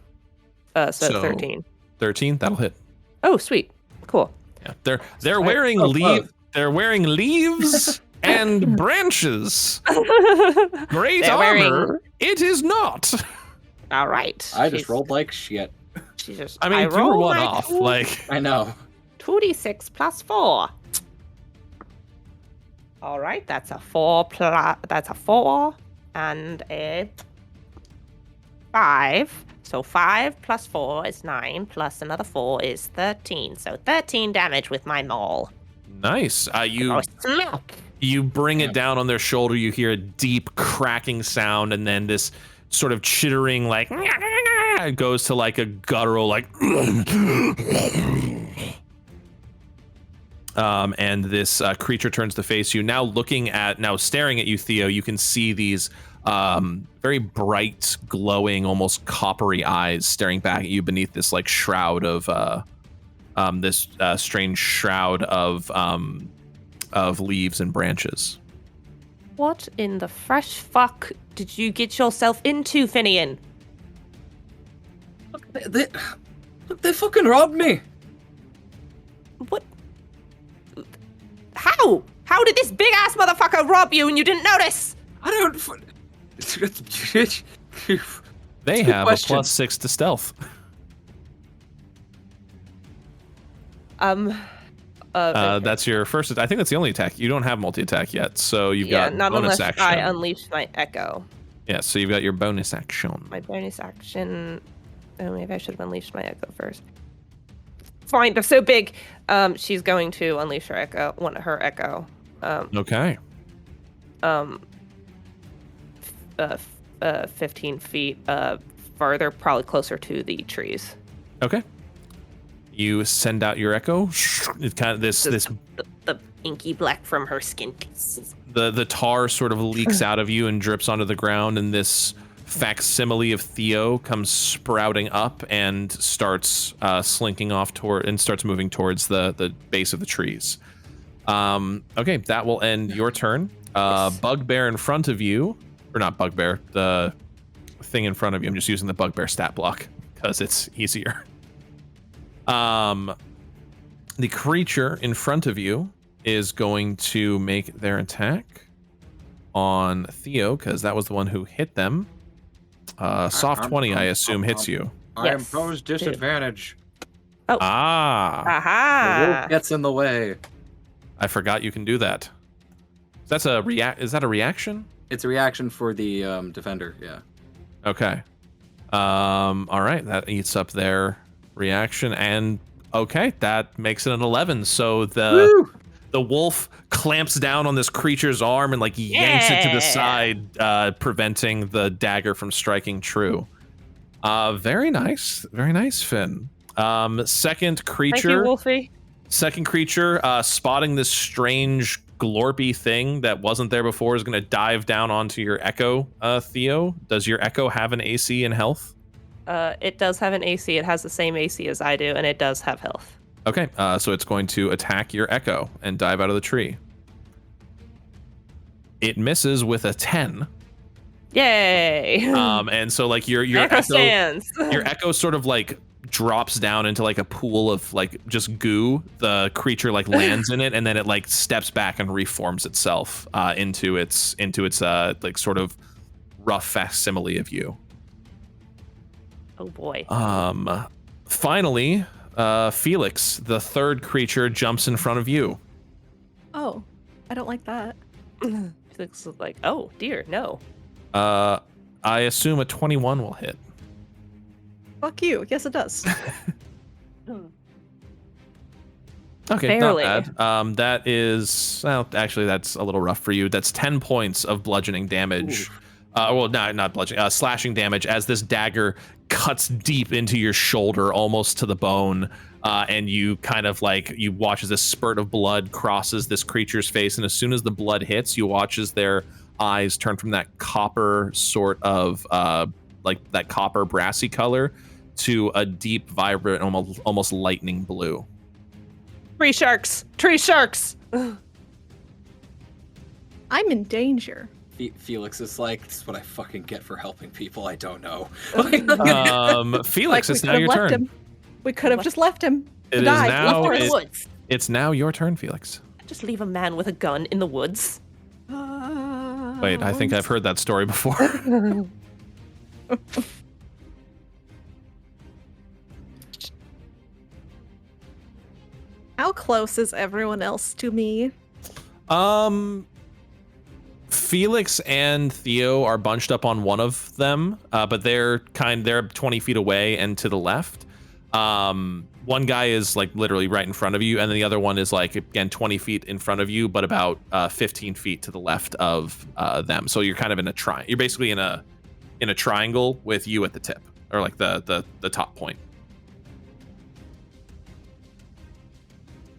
So 13. 13. That'll hit. Oh, sweet. Cool. Yeah, they're wearing They're wearing leaves and branches. Great They're armor. It is not. All right. I just rolled like shit. She just. I mean, you were roll one my off. Like, I know. 2d6 plus 4. All right, that's a 4 that's a 4 and a 5. So 5 plus 4 is 9 plus another 4 is 13. So 13 damage with my maul. nice. Smack. You bring it down on their shoulder. You hear a deep cracking sound, and then this sort of chittering, like, it goes to like a guttural, like, and this creature turns to face you. Now staring at you, Theo, you can see these very bright, glowing, almost coppery eyes staring back at you beneath this like shroud of this strange shroud of leaves and branches. What in the fresh fuck did you get yourself into, Finian? Look, they fucking robbed me. What? How? How did this big ass motherfucker rob you and you didn't notice? I don't. They Good have question. a +6 to stealth. That's your first. I think that's the only attack. You don't have multi-attack yet, so you've got not bonus unless action. I unleash my echo. Yeah, so you've got your bonus action. My bonus action. Oh, maybe I should have unleashed my echo first. Fine, they're so big. She's going to unleash her echo. Her echo. Okay. 15 feet farther, probably closer to the trees. Okay. You send out your echo. It's kind of this The inky black from her skin. the tar sort of leaks out of you and drips onto the ground, and this facsimile of Theo comes sprouting up and starts slinking off starts moving towards the base of the trees. Okay, that will end your turn. Bugbear in front of you, or not bugbear, the thing in front of you. I'm just using the bugbear stat block because it's easier. The creature in front of you is going to make their attack on Theo because that was the one who hit them. Soft 20, I assume, hits you. I Yes, impose disadvantage. Ah, The Aha! wolf gets in the way. I forgot you can do that. Is that a reaction? It's a reaction for the defender. Yeah. Okay. All right, that eats up their reaction, and okay, that makes it an 11. So the wolf clamps down on this creature's arm and like yanks it to the side, preventing the dagger from striking true. Very nice, Finn. Second creature. Thank you, Wolfie. Second creature, spotting this strange glorpy thing that wasn't there before, is going to dive down onto your echo, Theo. Does your echo have an AC in health? It does have an AC. It has the same AC as I do, and it does have health. Okay, so it's going to attack your echo and dive out of the tree. It misses with a 10. Yay! And so like your Echo stands. your echo sort of like drops down into like a pool of like just goo, the creature like lands in it, and then it like steps back and reforms itself into its like sort of rough facsimile of you. Oh boy. Finally, Felix, the third creature, jumps in front of you. Oh, I don't like that. Felix is like, oh dear, no. I assume a 21 will hit. Fuck you. Yes, it does. Okay, Barely. not bad. That is, well, actually, that's a little rough for you. That's 10 points of bludgeoning damage. Well, not bludgeoning, slashing damage as this dagger cuts deep into your shoulder, almost to the bone. And you kind of like, you watch as this spurt of blood crosses this creature's face. And as soon as the blood hits, you watch as their eyes turn from that copper sort of, like that copper brassy color to a deep, vibrant, almost lightning blue. Tree sharks! Tree sharks! I'm in danger. Felix is like, this is what I fucking get for helping people I don't know. Felix, it's we now could've your left turn. him. We could have just left him. It is Die. now. Left him in the woods. It's now your turn, Felix. Just leave a man with a gun in the woods. Wait, I think I've heard that story before. How close is everyone else to me? Felix and Theo are bunched up on one of them, but they're 20 feet away and to the left. One guy is like literally right in front of you, and then the other one is like, again, 20 feet in front of you, but about 15 feet to the left of them. So you're kind of in a you're basically in a triangle with you at the tip, or like the top point.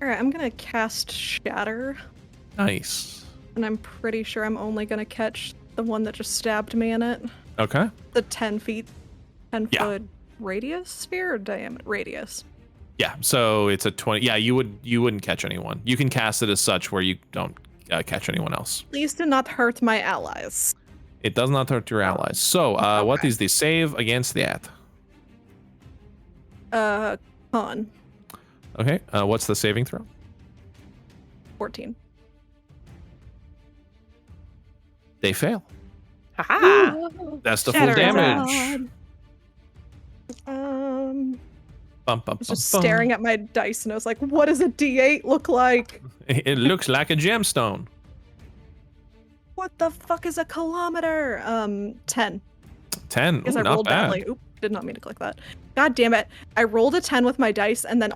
All right, I'm gonna cast Shatter, Nice. and I'm pretty sure I'm only gonna catch the one that just stabbed me in it. Okay. The 10 Yeah. foot radius sphere or diameter radius. Yeah. So it's a 20. Yeah, you wouldn't catch anyone. You can cast it as such where you don't catch anyone else. Please do not hurt my allies. It does not hurt your allies. So what is the save against that? Con Okay. What's the saving throw? 14. They fail. Haha! That's the Shatter full is damage. Bum, bum, I was just bum, bum. staring at my dice and I was like, what does a D8 look like? It looks like a gemstone. What the fuck is a kilometer? 10. 10. Because Ooh, I not rolled bad. badly. Oop, did not mean to click that. God damn it. I rolled a 10 with my dice and then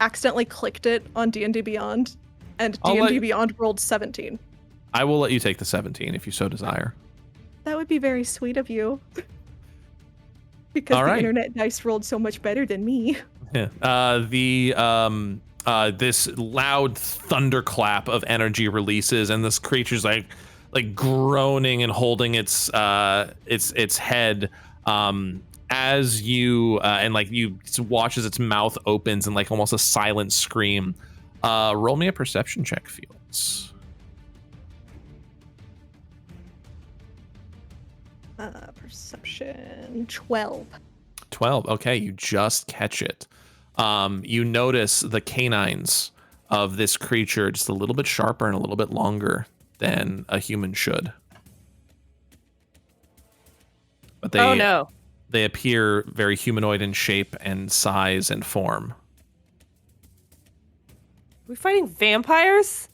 accidentally clicked it on D&D Beyond. And I'll D&D let- Beyond rolled 17. I will let you take the 17 if you so desire. That would be very sweet of you. Because All the right. internet dice rolled so much better than me. Yeah. This loud thunderclap of energy releases, and this creature's like groaning and holding its head as you and like you watch as its mouth opens and like almost a silent scream. Roll me a perception check, Felix. Perception 12. 12. Okay, you just catch it. You notice the canines of this creature just a little bit sharper and a little bit longer than a human should. But Oh no. they appear very humanoid in shape and size and form. We're fighting vampires?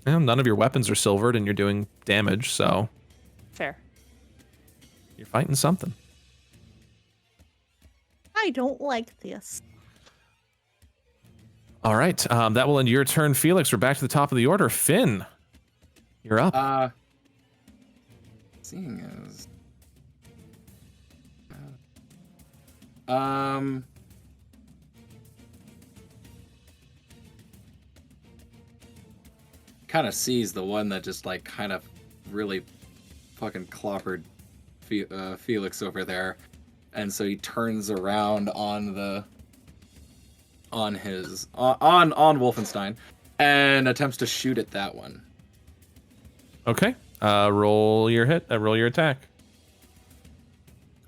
Well, none of your weapons are silvered and you're doing damage, so Fair. you're fighting something. I don't like this. All right, that will end your turn, Felix. We're back to the top of the order. Finn, you're up. Seeing as kind of sees the one that just like kind of really fucking clobbered Felix over there, and so he turns around on Wolfenstein and attempts to shoot at that one. Okay, roll your hit. Roll your attack.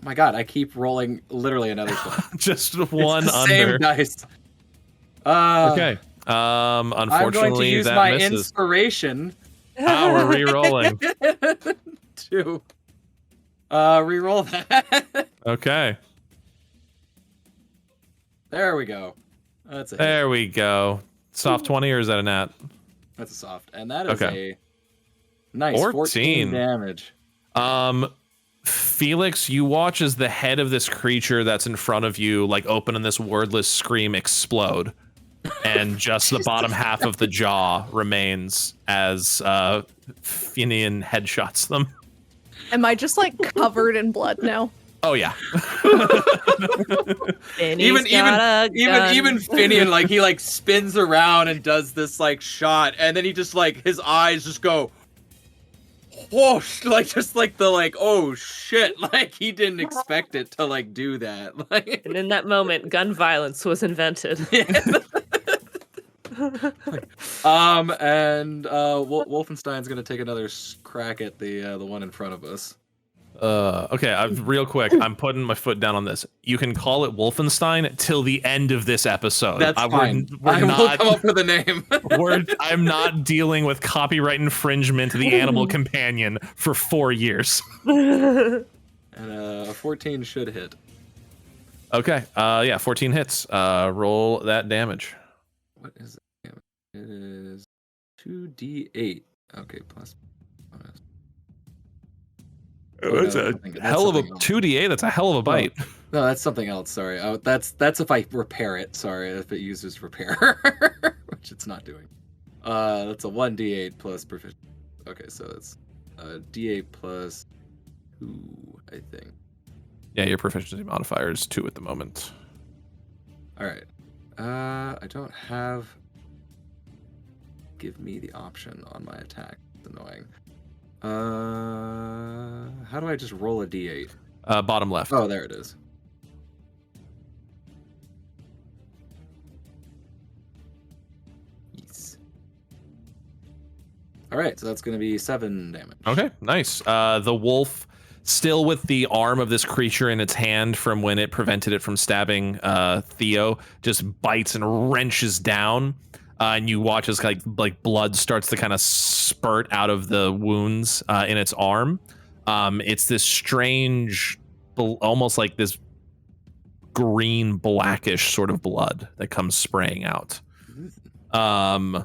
my god, I keep rolling literally another 20. Just It's one the under. same dice. Okay. I'm going to Unfortunately, use that my misses. inspiration We're re-rolling. to re-roll that. Okay. There we go. That's a hit. There we go. Soft 20, or is that a nat? That's a soft. And that is Okay. a nice 14 damage. Felix, you watch as the head of this creature that's in front of you, like open and this wordless scream explode. And just the bottom half of the jaw remains as Finian headshots them. Am I just like covered in blood now? Oh yeah. even Finian, like he like spins around and does this like shot, and then he just like his eyes just go whoosh, like just like the like oh shit, like he didn't expect it to like do that. Like And in that moment, gun violence was invented. Wolfenstein's gonna take another crack at the one in front of us. Okay, real quick, I'm putting my foot down on this. You can call it Wolfenstein till the end of this episode. That's fine. We're will not come up with a name. I'm not dealing with copyright infringement to the animal companion for 4 years. And a 14 should hit. Okay, yeah, 14 hits. Roll that damage. What is it? It is 2d8. Okay, plus. That's a hell of a 2d8. That's a hell of a bite. No, that's something else. Sorry. Oh, that's if I repair it. Sorry, if it uses repair, which it's not doing. That's a 1d8 plus proficiency. Okay, so it's d8 plus 2, I think. Yeah, your proficiency modifier is 2 at the moment. All right. I don't have. Give me the option on my attack. It's annoying. How do I just roll a d8? Bottom left. Oh, there it is. Yes. All right, so that's going to be 7 damage. Okay, nice. The wolf, still with the arm of this creature in its hand from when it prevented it from stabbing Theo, just bites and wrenches down. And you watch as like blood starts to kind of spurt out of the wounds in its arm. It's this strange, almost like this green blackish sort of blood that comes spraying out. That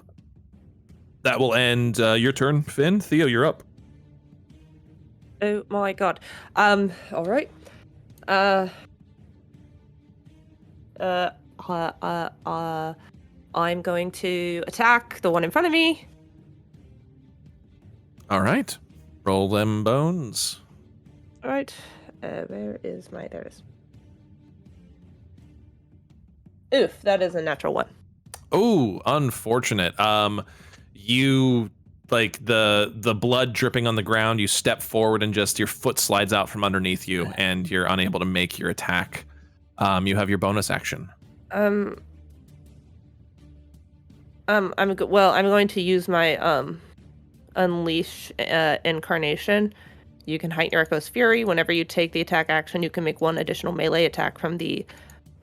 will end your turn, Finn. Theo, you're up. Oh my god. All right. I'm going to attack the one in front of me. All right. Roll them bones. All right. Where is my... There it is. Oof, that is a natural 1. Oh, unfortunate. You, like, the blood dripping on the ground, you step forward and just your foot slides out from underneath you and you're unable to make your attack. You have your bonus action. I'm going to use my unleash incarnation. You can heighten your echo's fury. Whenever you take the attack action, you can make 1 additional melee attack from the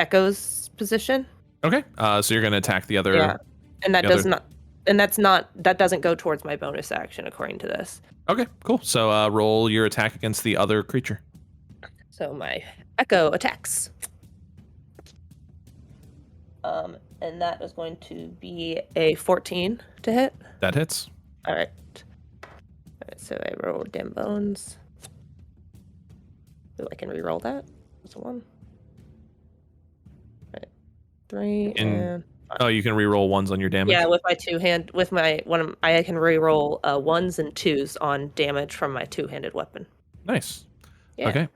echo's position. Okay. So you're going to attack the other. Yeah, and that that doesn't go towards my bonus action according to this. Okay, cool. So roll your attack against the other creature. So my echo attacks. And that is going to be a 14 to hit. That hits. All right. So I rolled dim bones. So I can re-roll that. That's a 1. All right. 3 and... Oh, you can re-roll 1s on your damage? Yeah, with my I can re-roll 1s and 2s on damage from my 2-handed weapon. Nice. Yeah. Okay.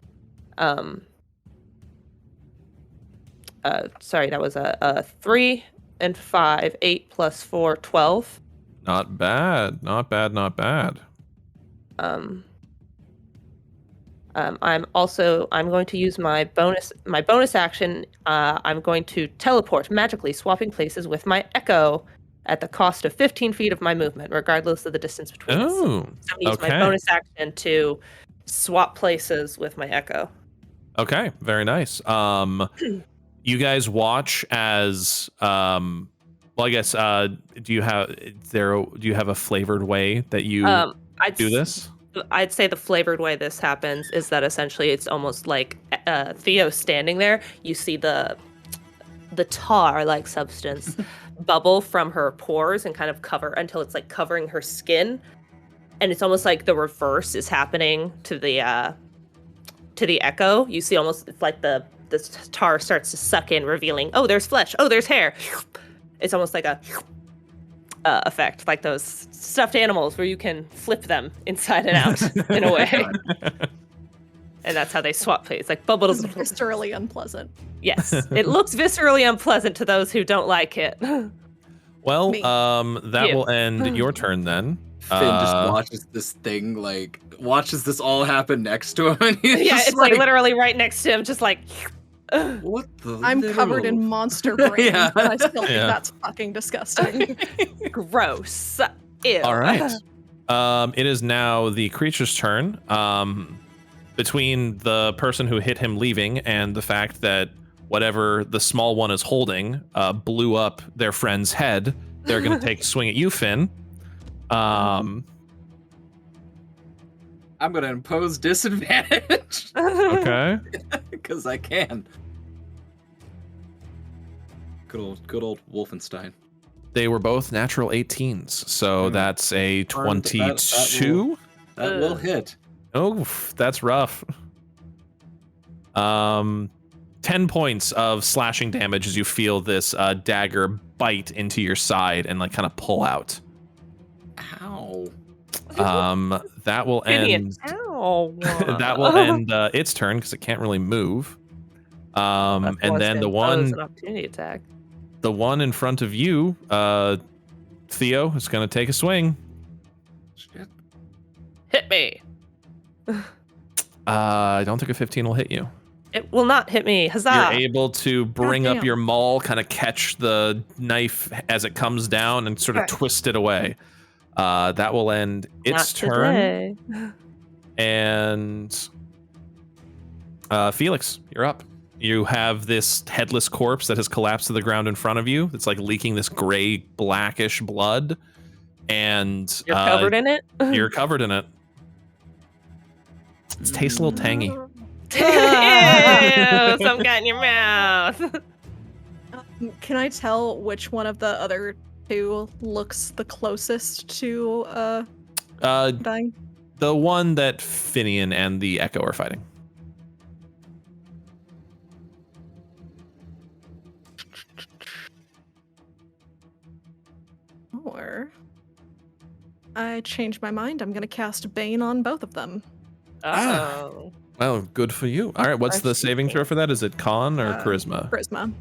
Sorry, that was a 3 and 5, 8 plus 4, 12. Not bad. Not bad. Not bad. I'm going to use my bonus action. I'm going to teleport magically, swapping places with my echo at the cost of 15 feet of my movement, regardless of the distance between us. Oh, So I'm going to use my bonus action to swap places with my echo. Okay, very nice. You guys watch as well, I guess do you have a flavored way that you do this? I'd say the flavored way this happens is that essentially it's almost like Theo standing there. You see the tar-like substance bubble from her pores and kind of cover until it's like covering her skin, and it's almost like the reverse is happening to the echo. You see almost it's like the tar starts to suck in, revealing, oh, there's flesh, oh, there's hair. It's almost like a effect, like those stuffed animals where you can flip them inside and out in a way. And that's how they swap plates, like bubbles. It's viscerally unpleasant. Yes, it looks viscerally unpleasant to those who don't like it. Well, Me. that You. will end your turn then. Finn just watches this thing, like, watches this all happen next to him, and he's Yeah, just it's like literally right next to him, just like. what the I'm covered in literal- monster brain, Yeah. but I still think Yeah. that's fucking disgusting. Gross. Ew. All right. It is now the creature's turn. Between the person who hit him leaving and the fact that whatever the small one is holding blew up their friend's head, they're going to take a swing at you, Finn. I'm gonna impose disadvantage Okay. because I can. Good old Wolfenstein. They were both natural 18s, so that's a 22. That will Ugh. hit. Oh, that's rough. 10 points of slashing damage as you feel this dagger bite into your side and like kind of pull out. Ow. That will end. Ow. That will end its turn because it can't really move. And then the an opportunity attack. one in front of you, Theo, is going to take a swing. Shit. Hit me. I don't think a 15 will hit you. It will not hit me. Huzzah. You're able to bring up Goddamn. your maul, kind of catch the knife as it comes down, and sort of Okay. twist it away. That will end its Not turn. today. And Felix, you're up. You have this headless corpse that has collapsed to the ground in front of you. It's like leaking this gray, blackish blood, and You're covered in it? you're covered in it. It tastes a little tangy. Ew, some got in your mouth. Can I tell which one of the other two looks the closest to dying? The one that Finian and the Echo are fighting. Or I changed my mind. I'm gonna cast Bane on both of them. Oh. Well, good for you. All right, what's the saving throw for that? Is it con or charisma? Charisma.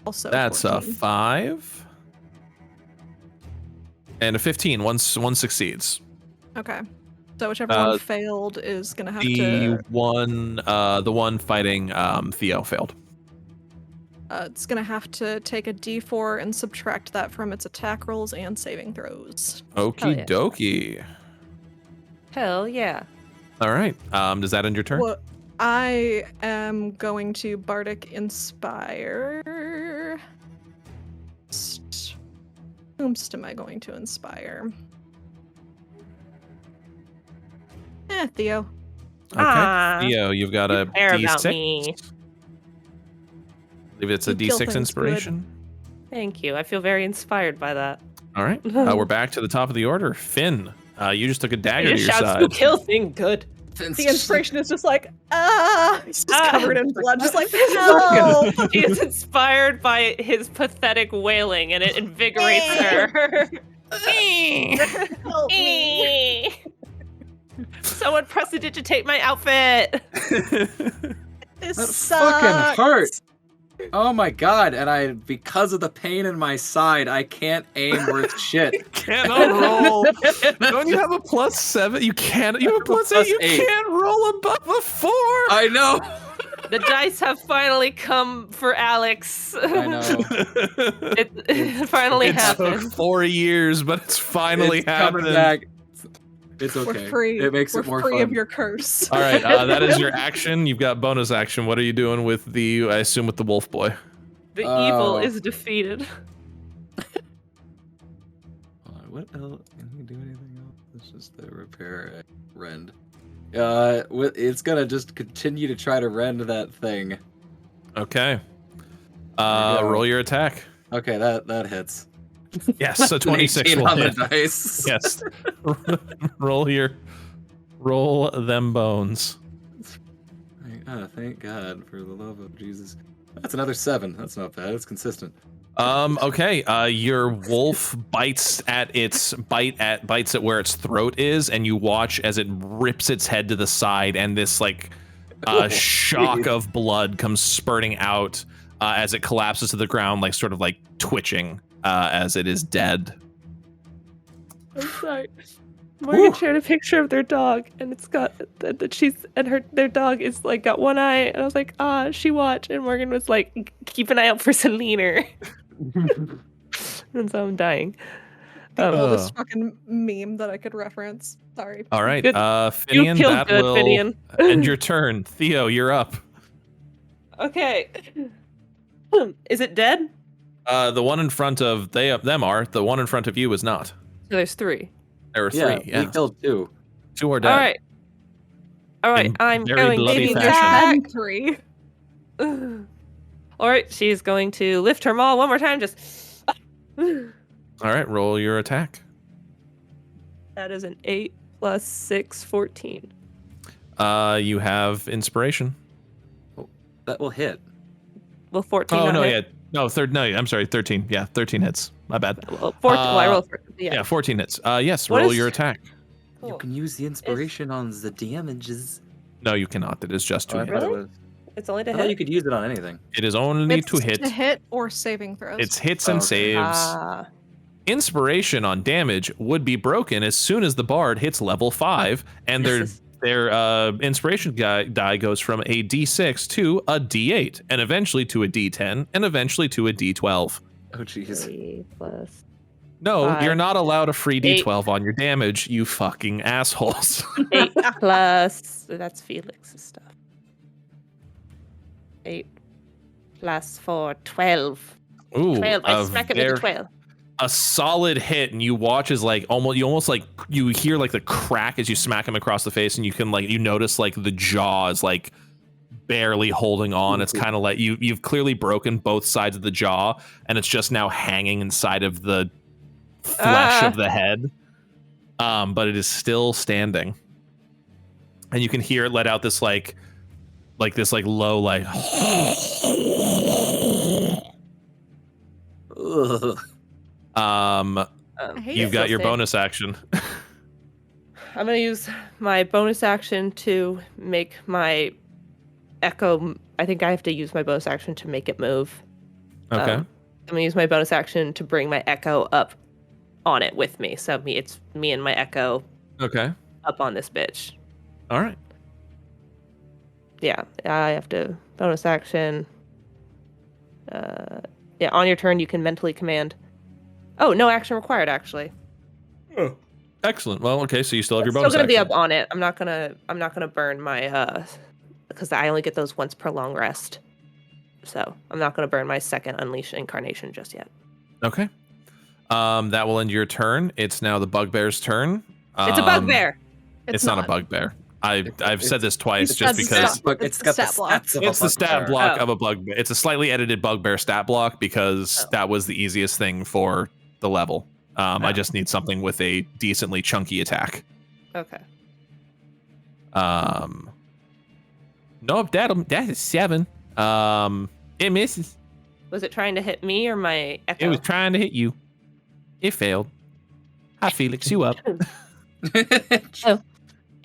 Also, That's 14. a 5 and a 15. One succeeds. Okay. So whichever one failed is gonna have The to. one fighting Theo failed. It's gonna have to take a D4 and subtract that from its attack rolls and saving throws. Okie yeah. dokie. Hell yeah. All right. Does that end your turn? Well, I am going to Bardic Inspire. Whomst am I going to inspire? Theo. Okay. Ah. Theo, you've got a care about D6. me. I believe it's a You kill D6 things inspiration. Thank you. I feel very inspired by that. All right. We're back to the top of the order. Finn, you just took a dagger He to just your shouts, side. "You kill thing good." The inspiration is just like, he's just covered in blood, just like, no! He is inspired by his pathetic wailing, and it invigorates her. Help me. Someone prestidigitate my outfit. This That sucks. fucking hurt. Oh my god! And because of the pain in my side, I can't aim worth shit. Cannot roll. Don't you have a +7? You can't. You have a +8. You +8. can't roll above a 4. I know. The dice have finally come for Alex. I know. It finally It took happened. 4 years, but it's finally It's happened. coming back. It's okay. We're free. It makes We're it more free fun. of your curse. All right, that is your action. You've got bonus action. What are you doing with I assume with the wolf boy? The Oh. evil is defeated. What else? Can we do anything else? It's just the repair rend. It's gonna just continue to try to rend that thing. Okay. go. Roll your attack. Okay, that hits. Yes, so An 26 18 will on the hit. dice. Yes. Roll them bones. Thank God for the love of Jesus. That's another 7. That's not bad. It's consistent. Okay. Your wolf bites at where its throat is, and you watch as it rips its head to the side, and this shock of blood comes spurting out as it collapses to the ground, like sort of like twitching as it is dead. I'm sorry. Morgan shared a picture of their dog, and it's got their dog is like got one eye, and I was like, she watched, and Morgan was like, keep an eye out for Selena. And so I'm dying. The oldest fucking meme that I could reference. Sorry. All right, Good. Finian, You killed that good, will Finian. end your turn. Theo, you're up. Okay. Is it dead? The one in front of them are. The one in front of you is not. So there's 3. There were 3. We Yeah, killed 2. 2 are dead. All right. In I'm very going bloody to fashion. attack. 3. All right, she's going to lift her maul one more time. Just. All right, roll your attack. That is an 8 plus 6, 14. You have inspiration. That will hit. Well, 14. Oh not no, hit. yeah, no, I'm sorry, 13. Yeah, 13 hits. My bad. Well, 14. Well, I rolled 14. Yeah, 14 hits. Yes, What roll is- your attack. You can use the inspiration on the damages. No, you cannot. It is just to I hit. thought it Really? was. It's only to I thought you hit. could use it on anything. It is only It's to hit. To hit or saving throws. It's hits and Okay. saves. Inspiration on damage would be broken as soon as the bard hits level 5, and their inspiration die goes from a D6 to a D8, and eventually to a D10, and eventually to a D12. Oh jeez. 3 plus. No, 5. you're not allowed a free 8. D12 on your damage, you fucking assholes. 8 plus. That's Felix's stuff. 8 plus 4, 12. Ooh, 12. I smack it with a 12. a solid hit, and you watch as like almost like you hear like the crack as you smack him across the face, and you can like you notice like the jaw is like barely holding on. It's kind of like you've clearly broken both sides of the jaw, and it's just now hanging inside of the flesh of the head. But it is still standing, and you can hear it let out this like low like. Ugh. You've got your bonus action. I'm going to use my bonus action to make my echo. I think I have to use my bonus action to make it move. Okay. I'm going to use my bonus action to bring my echo up on it with me. So it's me and my echo Okay. up on this bitch. All right. Yeah, I have to bonus action. Yeah, on your turn you can mentally command. Oh, no action required actually. Oh. Excellent. Well, okay, so you still have your Still bonus gonna action. be up on it. I'm not gonna burn my because I only get those once per long rest. So I'm not gonna burn my second Unleash incarnation just yet. Okay. That will end your turn. It's now the bugbear's turn. It's a bugbear. It's not a bugbear. I've said this twice just It's because It's got the stat block. stats of a it's the stat bugbear. block Oh. of a bugbear. It's a slightly edited bugbear stat block because that was the easiest thing for the level. I just need something with a decently chunky attack. Okay. Nope, that is 7. It misses. Was it trying to hit me or my echo? It was trying to hit you. It failed. Hi, Felix, you up?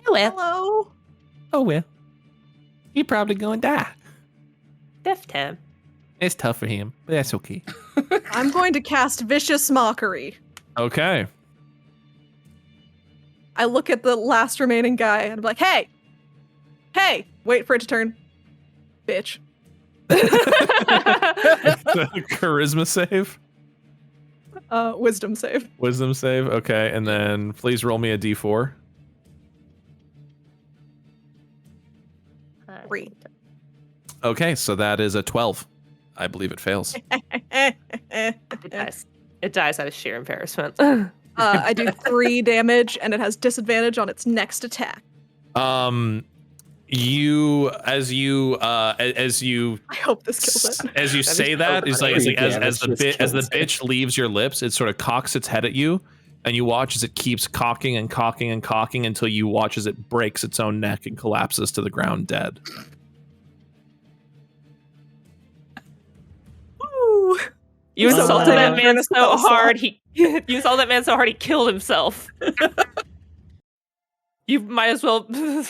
Oh well, Hello. Oh well. You're probably gonna die. death time. It's tough for him, but that's okay. I'm going to cast Vicious Mockery. Okay. I look at the last remaining guy and I'm like, hey! Hey! Wait for it to turn. Bitch. Charisma save. Wisdom save. Wisdom save. Okay, and then please roll me a d4. 3. Okay, so that is a 12. I believe it fails. It dies. It dies out of sheer embarrassment. I do 3 damage, and it has disadvantage on its next attack. You as you I hope this kills it. as you That'd be say so that, it's like funny. as the Damage as the just kills bitch leaves your lips, it sort of cocks its head at you, and you watch as it keeps cocking and cocking and cocking until you watch as it breaks its own neck and collapses to the ground dead. Woo! You So insulted glad that I man burned so a spell hard. You insulted that man so hard he killed himself. You might as well been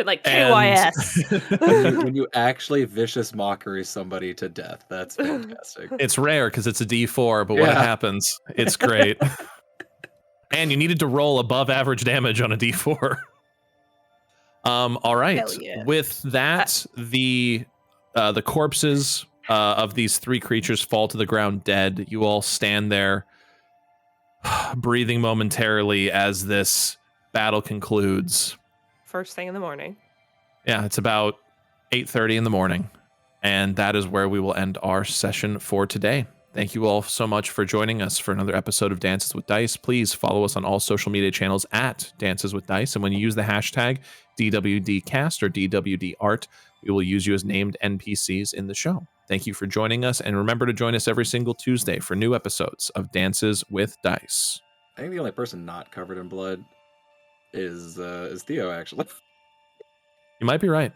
like KYS. When you actually vicious mockery somebody to death, that's fantastic. It's rare because it's a D4, but when it Yeah. happens, it's great. And you needed to roll above average damage on a D4. All right. Hell yeah. With that, the corpses of these 3 creatures fall to the ground dead. You all stand there, breathing momentarily as this battle concludes. First thing in the morning. Yeah, it's about 8:30 in the morning, and that is where we will end our session for today. Thank you all so much for joining us for another episode of Dances with Dice. Please follow us on all social media channels at Dances with Dice, and when you use the hashtag DWDcast or DWDart, we will use you as named NPCs in the show. Thank you for joining us, and remember to join us every single Tuesday for new episodes of Dances with Dice. I think the only person not covered in blood is Theo, actually. You might be right.